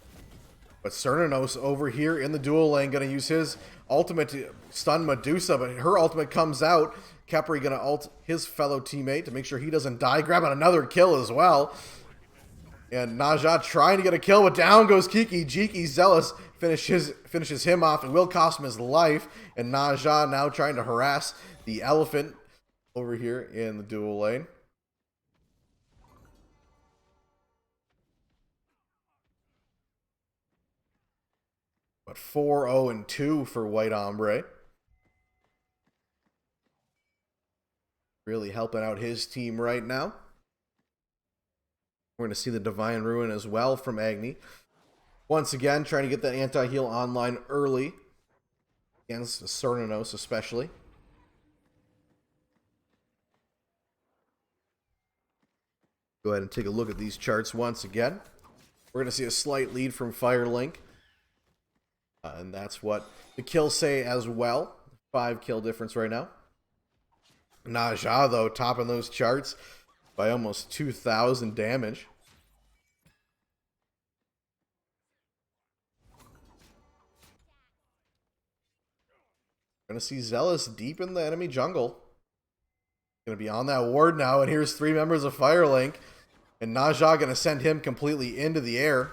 Speaker 1: But Cernunnos over here in the dual lane going to use his ultimate to stun Medusa, but her ultimate comes out. Khepri going to ult his fellow teammate to make sure he doesn't die, grabbing another kill as well. And Naja trying to get a kill, but down goes Kiki. Jiki Zealous finishes him off and will cost him his life. And Naja now trying to harass the elephant over here in the dual lane. But 4-0-2 for White Ombre. Really helping out his team right now. We're going to see the Divine Ruin as well from Agni. Once again, trying to get that anti-heal online early. Against Cernunnos especially. Go ahead and take a look at these charts once again. We're going to see a slight lead from Firelink. And that's what the kills say as well. 5 kill difference right now. Naja, though, topping those charts by almost 2,000 damage. We're going to see Zealous deep in the enemy jungle. Going to be on that ward now, and here's 3 members of Firelink. And Naja going to send him completely into the air.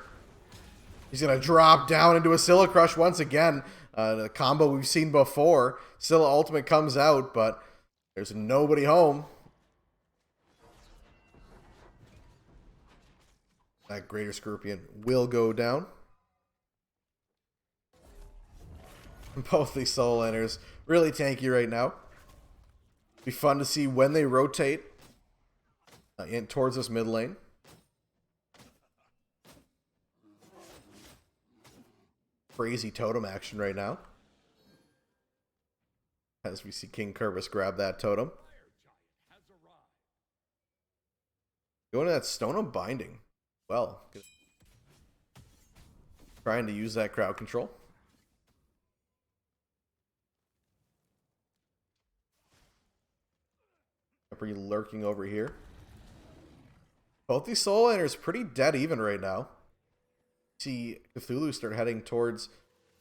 Speaker 1: He's going to drop down into a Scylla Crush once again. The combo we've seen before. Scylla ultimate comes out, but there's nobody home. That Greater Scorpion will go down. Both these solo laners really tanky right now. Be fun to see when they rotate in towards this mid lane. Crazy totem action right now. As we see King Kerberos grab that totem. Going to that Stone of Binding. Well, trying to use that crowd control. Pretty lurking over here. Both these solo laners pretty dead even right now. See Cthulhu start heading towards,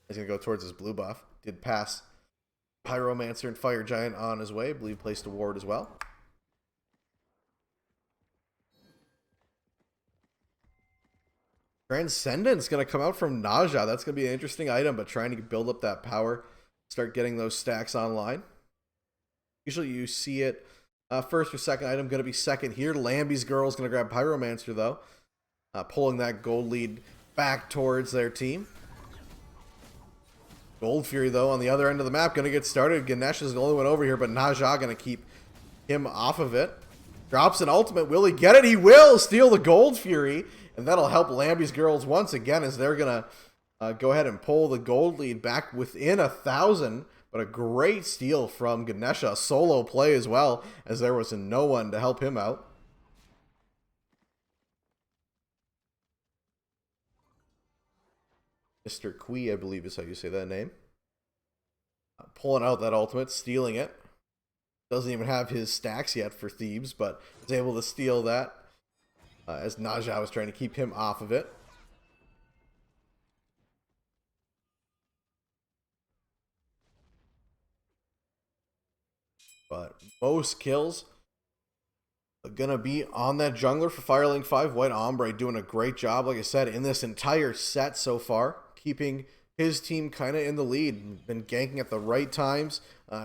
Speaker 1: he's going to go towards his blue buff. Did pass Pyromancer and Fire Giant on his way. I believe placed a ward as well. Transcendence going to come out from Naja. That's going to be an interesting item, but trying to build up that power. Start getting those stacks online. Usually you see it first or second item. Going to be second here. Lambeys Girl's going to grab Pyromancer though. Pulling that gold lead back towards their team. Gold Fury, though, on the other end of the map, going to get started. Ganesh is the only one over here, but Naja going to keep him off of it. Drops an ultimate. Will he get it? He will steal the Gold Fury. and that'll help Lambeys girls once again as they're going to go ahead and pull the gold lead back within 1,000. But a great steal from Ganesha, a solo play as well, as there was no one to help him out. Mr. Kui, I believe is how you say that name. Pulling out that ultimate, stealing it. Doesn't even have his stacks yet for Thebes, but is able to steal that as Naja was trying to keep him off of it. But most kills are going to be on that jungler for Firelink 5. White Ombre doing a great job, like I said, in this entire set so far, keeping his team kind of in the lead, been ganking at the right times,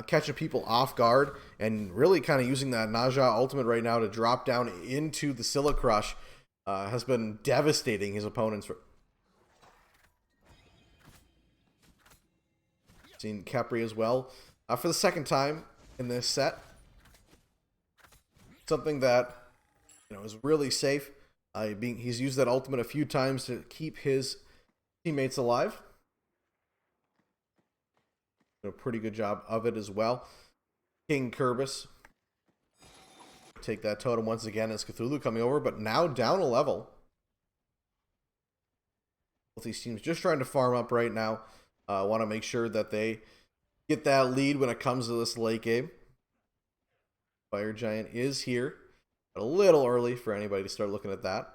Speaker 1: catching people off guard, and really kind of using that Naja ultimate right now to drop down into the Scylla Crush. Has been devastating his opponents. Seen Khepri as well for the second time in this set. Something that is really safe. He's used that ultimate a few times to keep his teammates alive. A pretty good job of it as well. King Kerbis take that totem once again as Cthulhu coming over, but now down a level. Both these teams just trying to farm up right now. Want to make sure that they get that lead when it comes to this late game. Fire Giant is here, but a little early for anybody to start looking at that.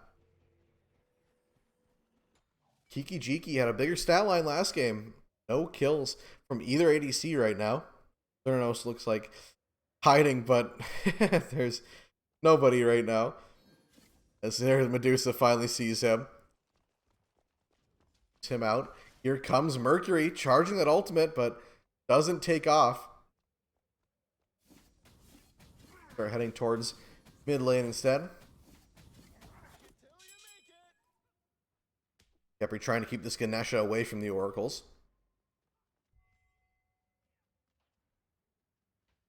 Speaker 1: Kiki Jiki had a bigger stat line last game. No kills from either ADC right now. Theranos looks like hiding, but there's nobody right now. As there, Medusa finally sees him. Him out. Here comes Mercury charging that ultimate, but doesn't take off. They're heading towards mid lane instead. Khepri trying to keep this Ganesha away from the oracles.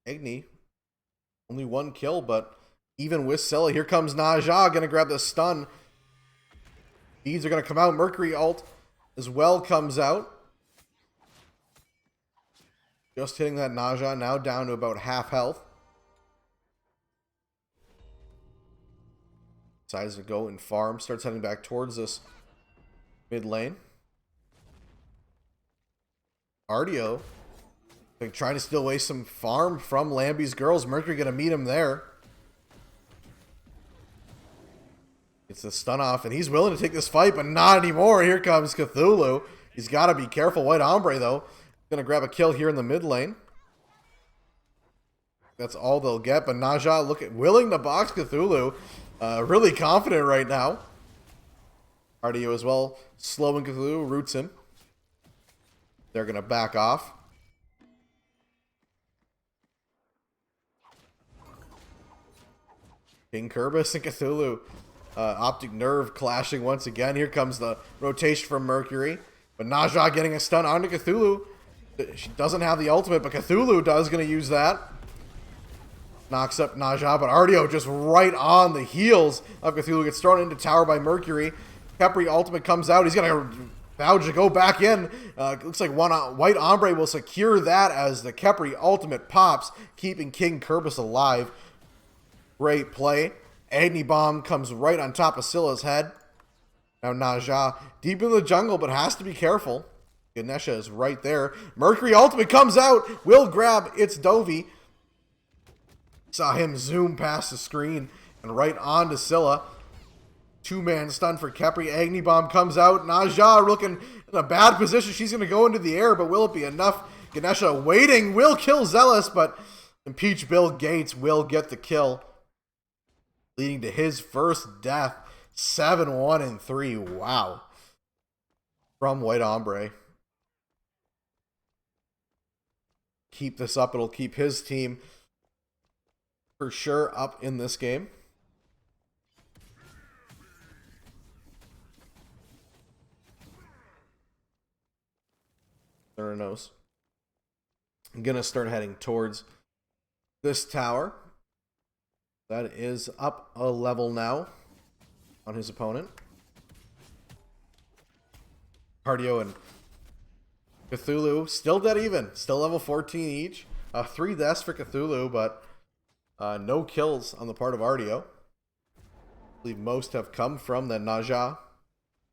Speaker 1: Agni, only one kill, but even with Scylla, here comes Naja, gonna grab the stun. Beads are gonna come out. Mercury ult as well comes out. Just hitting that Naja, now down to about half health. Decides to go and farm, starts heading back towards this mid lane. Ardio trying to steal away some farm from Lambeys girls. Mercury gonna meet him there. Gets the stun off, and he's willing to take this fight, but not anymore. Here comes Cthulhu. He's got to be careful. White Ombre, though, gonna grab a kill here in the mid lane. That's all they'll get, but Naja willing to box Cthulhu. Really confident right now. Ardio as well, slowing Cthulhu, roots him. They're gonna back off. King Kerbis and Cthulhu. Optic Nerve clashing once again. Here comes the rotation from Mercury. But Naja getting a stun onto Cthulhu. She doesn't have the ultimate, but Cthulhu does. Going to use that. Knocks up Naja, but Ardio just right on the heels of Cthulhu. Gets thrown into tower by Mercury. Khepri ultimate comes out. He's going to vouch to go back in. Looks like White Ombre will secure that as the Khepri ultimate pops, keeping King Kerbis alive. Great play. Agni Bomb comes right on top of Scylla's head. Now Naja deep in the jungle, but has to be careful. Ganesha is right there. Mercury ultimate comes out. Will grab its Dovey. Saw him zoom past the screen and right onto Scylla. Two-man stun for Khepri. Agni Bomb comes out. Naja looking in a bad position. She's going to go into the air, but will it be enough? Ganesha waiting. Will kill Zealous, but Impeach Bill Gates will get the kill, leading to his first death. 7-1-3. Wow. From White Ombre. Keep this up. It'll keep his team for sure up in this game. Theranos. I'm going to start heading towards this tower. That is up a level now on his opponent. Cardio and Cthulhu still dead even. Still level 14 each. 3 deaths for Cthulhu, but no kills on the part of Ardio. I believe most have come from the Naja.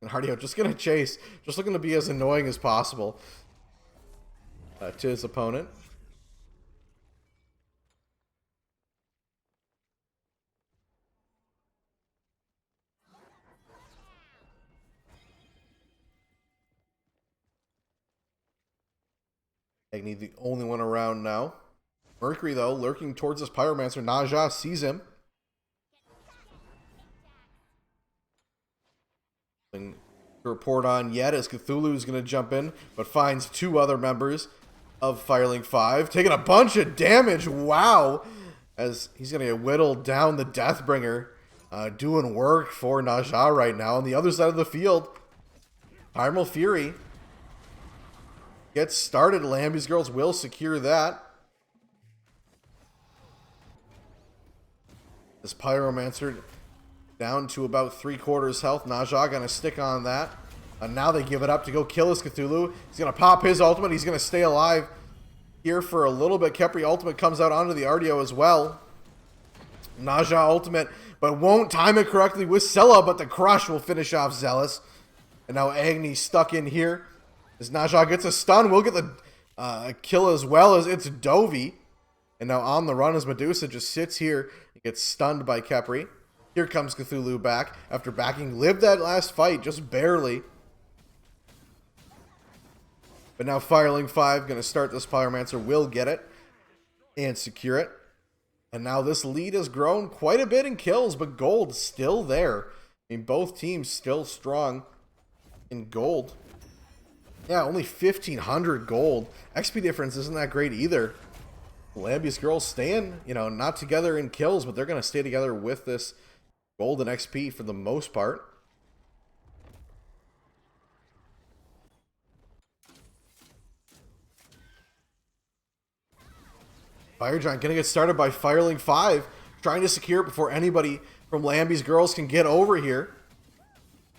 Speaker 1: And Ardio just going to chase. Just looking to be as annoying as possible to his opponent. Agni the only one around now. Mercury, though, lurking towards this Pyromancer. Naja sees him. Nothing to report on yet as Cthulhu is going to jump in, but finds 2 other members of Firelink 5. Taking a bunch of damage. Wow. As he's going to get whittled down the Deathbringer. Doing work for Naja right now. On the other side of the field, Primal Fury gets started. Lambeys girls will secure that. This Pyromancer down to about 3/4 health. Naja gonna stick on that. And now they give it up to go kill his Cthulhu. He's gonna pop his ultimate. He's gonna stay alive here for a little bit. Khepri ultimate comes out onto the Ardio as well. Naja ultimate, but won't time it correctly with Scylla, but the crush will finish off Zealous. And now Agni stuck in here. As Naja gets a stun, we'll get the kill as well as it's Dovey. And now on the run as Medusa just sits here and gets stunned by Khepri. Here comes Cthulhu back after backing. Lived that last fight, just barely. But now Firelink 5 going to start this Pyromancer, will get it and secure it. And now this lead has grown quite a bit in kills, but gold still there. I mean, both teams still strong in gold. Yeah, only 1,500 gold. XP difference isn't that great either. Lambeys girls staying, not together in kills, but they're going to stay together with this gold and XP for the most part. Fire Giant going to get started by Firelink 5, trying to secure it before anybody from Lambeys girls can get over here.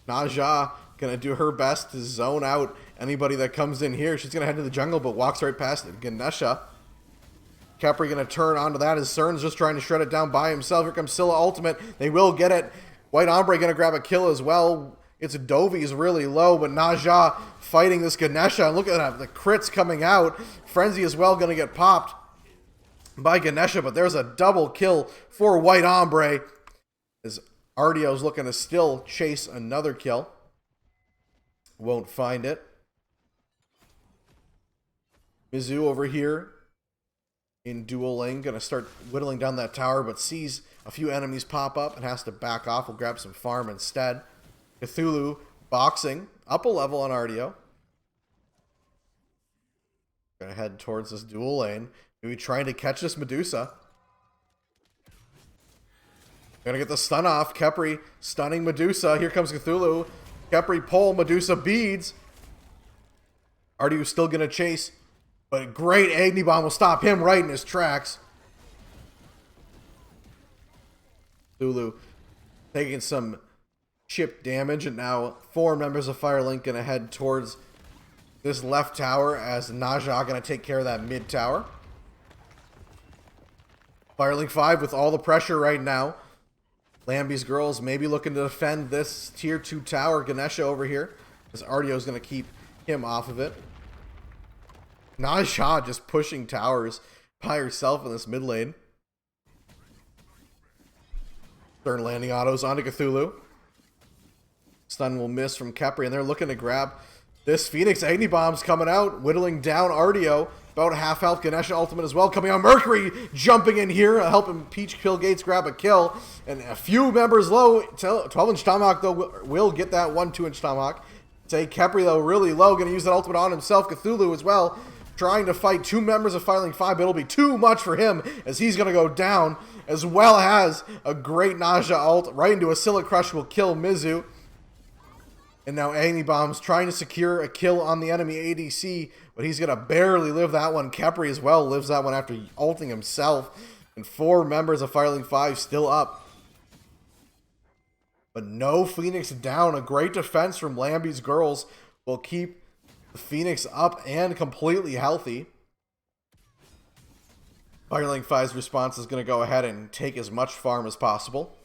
Speaker 1: Naja going to do her best to zone out anybody that comes in here. She's going to head to the jungle, but walks right past it. Ganesha. Khepri going to turn onto that as Cern's just trying to shred it down by himself. Here comes Scylla ultimate. They will get it. White Ombre going to grab a kill as well. It's Dovey's really low, but Naja fighting this Ganesha. And look at that, the crits coming out. Frenzy as well going to get popped by Ganesha, but there's a double kill for White Ombre as Ardio's looking to still chase another kill. Won't find it. Mizu over here in dual lane, gonna start whittling down that tower, but sees a few enemies pop up and has to back off. We'll grab some farm instead. Cthulhu boxing up a level on Ardio. Gonna head towards this dual lane. Maybe trying to catch this Medusa. Gonna get the stun off. Khepri stunning Medusa. Here comes Cthulhu. Khepri pull. Medusa beads. Ardio still gonna chase. But great Agni Bomb will stop him right in his tracks. Cthulhu taking some chip damage. And now 4 members of Firelink gonna head towards this left tower as Naja gonna take care of that mid tower. Firelink 5 with all the pressure right now. Lambeys girls maybe looking to defend this tier 2 tower. Ganesha over here, as Ardio's going to keep him off of it. Naja just pushing towers by herself in this mid lane. Stern landing autos onto Cthulhu. Stun will miss from Khepri, and they're looking to grab this Phoenix. Agni Bomb's coming out, whittling down Ardio. About half health. Ganesha ultimate as well coming on. Mercury jumping in here, helping Peach Kill Gates grab a kill. And a few members low. 12-inch Tomahawk, though, will get that 1-2-inch Tomahawk. Say Khepri, though, really low. Going to use that ultimate on himself. Cthulhu as well, trying to fight 2 members of Firelink 5, but it'll be too much for him as he's going to go down, as well as a great Naja ult right into a Scylla Crush will kill Mizu. And now Agni Bomb's trying to secure a kill on the enemy ADC, but he's going to barely live that one. Khepri as well lives that one after ulting himself. And 4 members of Firelink 5 still up. But no Phoenix down. A great defense from Lambeys girls. will keep the Phoenix up and completely healthy. Firelink 5's response is going to go ahead and take as much farm as possible.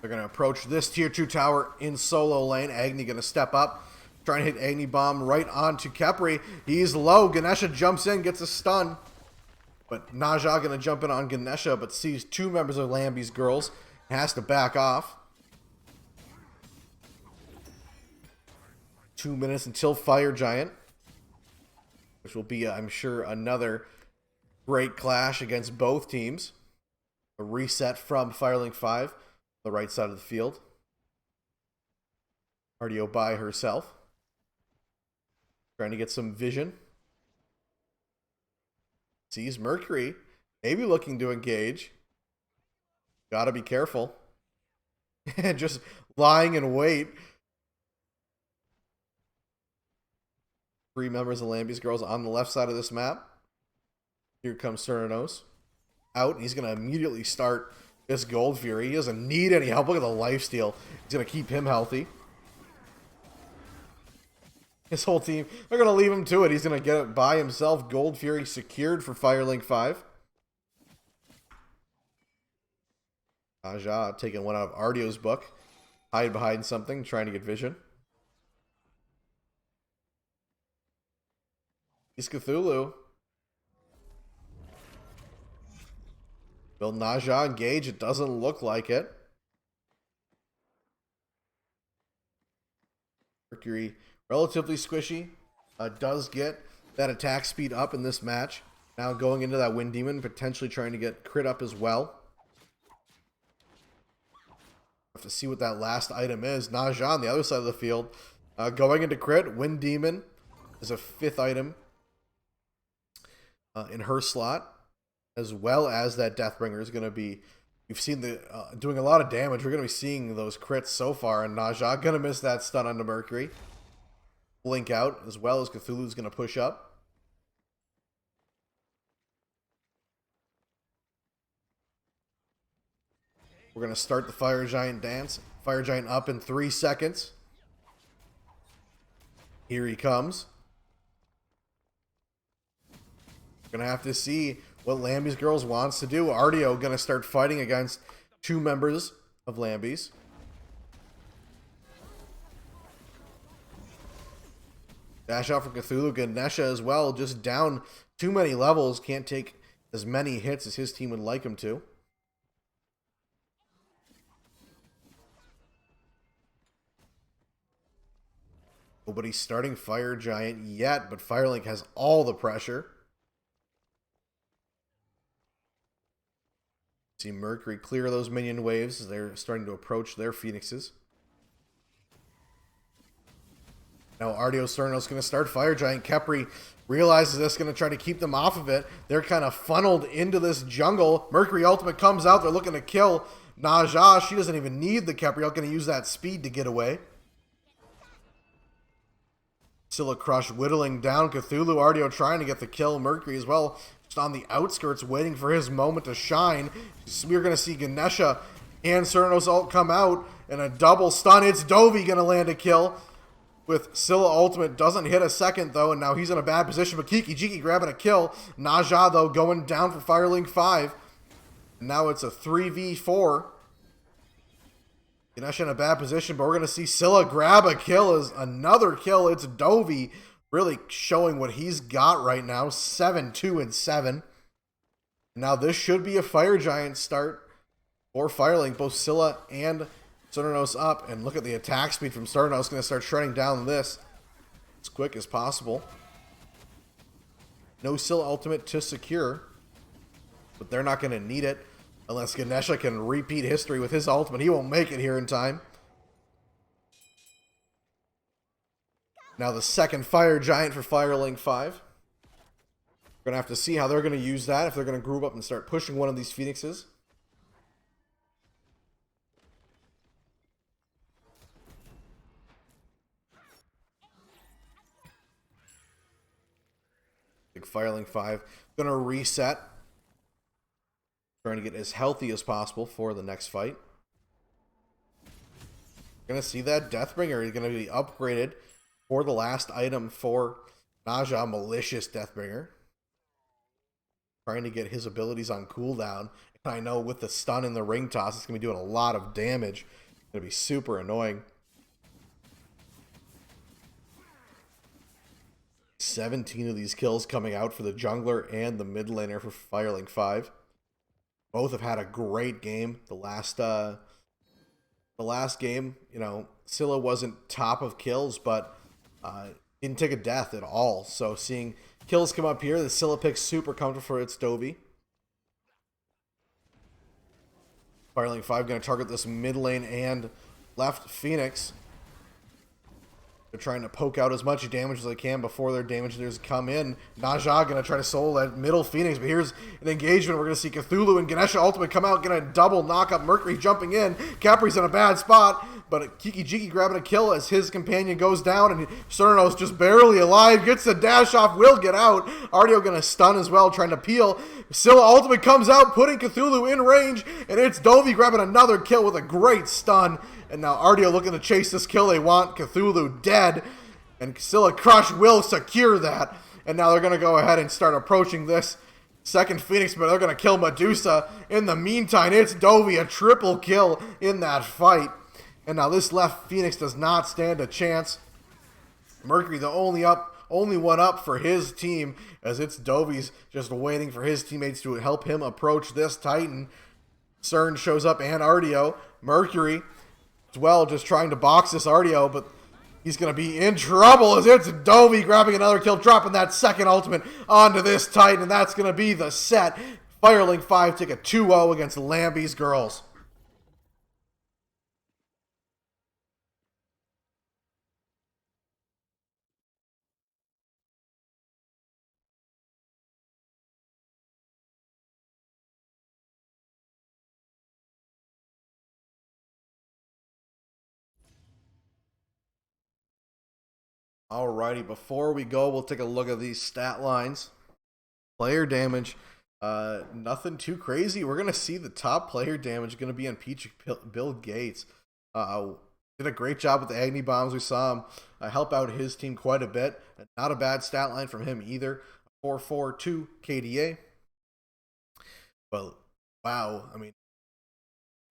Speaker 1: They're going to approach this tier 2 tower in solo lane. Agni going to step up, trying to hit Agni Bomb right onto Khepri. He's low. Ganesha jumps in, gets a stun. But Naja going to jump in on Ganesha, but sees two members of Lambeys girls. Has to back off. 2 minutes until Fire Giant, which will be, I'm sure, another great clash against both teams. A reset from Firelink 5, the right side of the field. Artio by herself, trying to get some vision. Sees Mercury, maybe looking to engage. Gotta be careful. And just lying in wait. 3 members of Lambeys girls on the left side of this map. Here comes Cernunnos. Out, and he's going to immediately start this Gold Fury. He doesn't need any help. Look at the lifesteal. He's going to keep him healthy. His whole team, they're going to leave him to it. He's going to get it by himself. Gold Fury secured for Firelink 5. Aja taking one out of Ardio's book. Hide behind something, trying to get vision. He's Cthulhu. Will Naja engage? It doesn't look like it. Mercury, relatively squishy. Does get that attack speed up in this match. Now going into that Wind Demon, potentially trying to get crit up as well. Have to see what that last item is. Naja on the other side of the field. Going into crit, Wind Demon is a 5th item in her slot, as well as that Deathbringer is going to be, we've seen the doing a lot of damage. We're going to be seeing those crits so far, and Naja going to miss that stun onto Mercury. Blink out, as well as Cthulhu's going to push up. We're going to start the Fire Giant dance. Fire Giant up in 3 seconds. Here he comes. Gonna have to see what Lambeys girls wants to do. Artio gonna start fighting against 2 members of Lambeys. Dash out for Cthulhu. Ganesha as well, just down too many levels. Can't take as many hits as his team would like him to. Nobody's starting Fire Giant yet, but Firelink has all the pressure. See Mercury clear those minion waves as they're starting to approach their Phoenixes. Now Artio Cernunnos going to start Fire Giant. Khepri realizes this, going to try to keep them off of it. They're kind of funneled into this jungle. Mercury ultimate comes out. They're looking to kill Naja. She doesn't even need the Khepri. Going to use that speed to get away. Scylla Crush whittling down Cthulhu. Artio trying to get the kill. Mercury as well, just on the outskirts, waiting for his moment to shine. We're going to see Ganesha and Cernunnos ult come out, and a double stun. It's Dovey going to land a kill. With Scylla ultimate, doesn't hit a second though, and now he's in a bad position. But Jiki grabbing a kill. Naja though going down for Firelink 5. And now it's a 3v4. Ganesha in a bad position, but we're going to see Scylla grab a kill as another kill. It's Dovey really showing what he's got right now. 7-2-7. Now this should be a Fire Giant start for Firelink. Both Scylla and Cernunnos up. And look at the attack speed from Cernunnos. Going to start shredding down this as quick as possible. No Scylla ultimate to secure, but they're not going to need it. Unless Ganesha can repeat history with his ultimate. He won't make it here in time. Now the second Fire Giant for Firelink 5. We're going to have to see how they're going to use that. If they're going to group up and start pushing one of these Phoenixes. Big Firelink 5. Gonna reset. Trying to get as healthy as possible for the next fight. Gonna see that Deathbringer is gonna be upgraded for the last item for Naja, Malicious Deathbringer. Trying to get his abilities on cooldown. And I know with the stun and the ring toss, it's gonna be doing a lot of damage. It's gonna be super annoying. 17 of these kills coming out for the jungler and the mid laner for Firelink 5. Both have had a great game. The last game, you know, Scylla wasn't top of kills, but didn't take a death at all. So seeing kills come up here, the Scylla pick super comfortable for its Dovey. Firelink 5 going to target this mid lane and left Phoenix. They're trying to poke out as much damage as they can before their damage dealers come in. Naja going to try to solo that middle Phoenix, but here's an engagement. We're going to see Cthulhu and Ganesha ultimate come out, going to double knock up Mercury jumping in. Capri's in a bad spot, but Kiki Jiki grabbing a kill as his companion goes down, and Cernos just barely alive, gets the dash off, will get out. Artio going to stun as well, trying to peel. Scylla ultimate comes out, putting Cthulhu in range, and it's Dovey grabbing another kill with a great stun. And now Artio looking to chase this kill. They want Cthulhu dead. And Scylla Crush will secure that. And now they're going to go ahead and start approaching this second Phoenix, but they're going to kill Medusa. In the meantime, it's Dovey, a triple kill in that fight. And now this left Phoenix does not stand a chance. Mercury the only one up for his team, as it's Dovey's just waiting for his teammates to help him approach this Titan. CERN shows up and Artio. Mercury as well, just trying to box this Artio, but he's going to be in trouble as it's Dovey grabbing another kill, dropping that second ultimate onto this Titan, and that's going to be the set. Firelink 5 take a 2-0 against Lambeys girls. Alrighty, before we go, we'll take a look at these stat lines. Player damage, nothing too crazy. We're going to see the top player damage going to be on Peach Bill Gates. Did a great job with the Agni Bombs. We saw him help out his team quite a bit. Not a bad stat line from him either. 442 KDA. But, wow, I mean,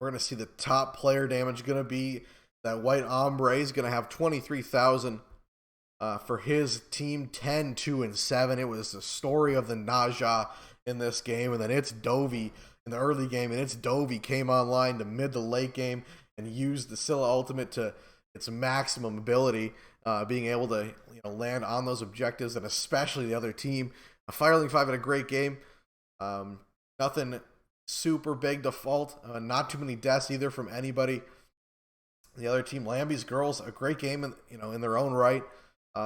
Speaker 1: we're going to see the top player damage going to be that White Ombre is going to have 23,000 for his team, 10, 2, and 7. It was the story of the Naja in this game, and then it's Dovey in the early game, and it's Dovey came online to mid to late game and used the Scylla ultimate to its maximum ability, being able to land on those objectives, and especially the other team. Firelink 5 had a great game. Nothing super big default. Not too many deaths either from anybody. The other team, Lambeys girls, a great game in their own right.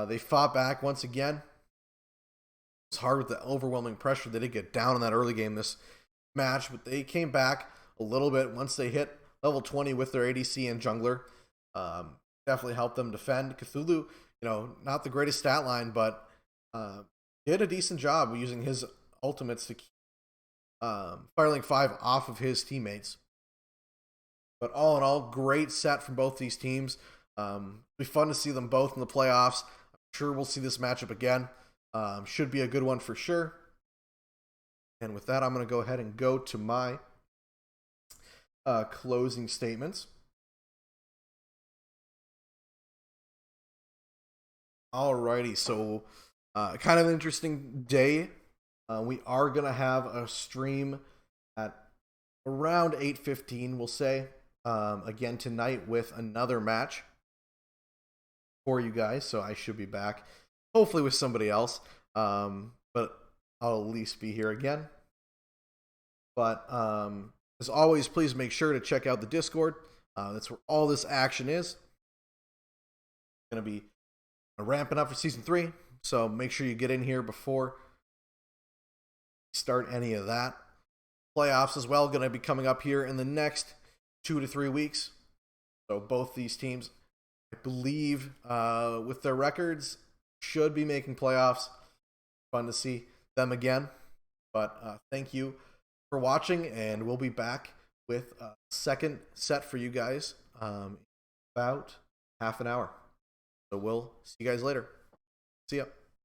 Speaker 1: They fought back once again. It's hard with the overwhelming pressure. They did get down in that early game this match, but they came back a little bit once they hit level 20 with their ADC and jungler. Definitely helped them defend. Cthulhu, not the greatest stat line, but did a decent job using his ultimates to keep Firelink 5 off of his teammates. But all in all, great set from both these teams. It'll be fun to see them both in the playoffs. I'm sure we'll see this matchup again. Should be a good one for sure. And with that, I'm going to go ahead and go to my closing statements. Alrighty, so kind of an interesting day. We are going to have a stream at around 8:15, we'll say. Again tonight with another match for you guys, so I should be back hopefully with somebody else, but I'll at least be here again. But as always, please make sure to check out the Discord. That's where all this action is. Going to be ramping up for season 3, so make sure you get in here before you start any of that. Playoffs as well going to be coming up here in the next 2 to 3 weeks. So both these teams, I believe, with their records, should be making playoffs. fun to see them again. But thank you for watching, and we'll be back with a second set for you guys in about half an hour. So we'll see you guys later. See ya.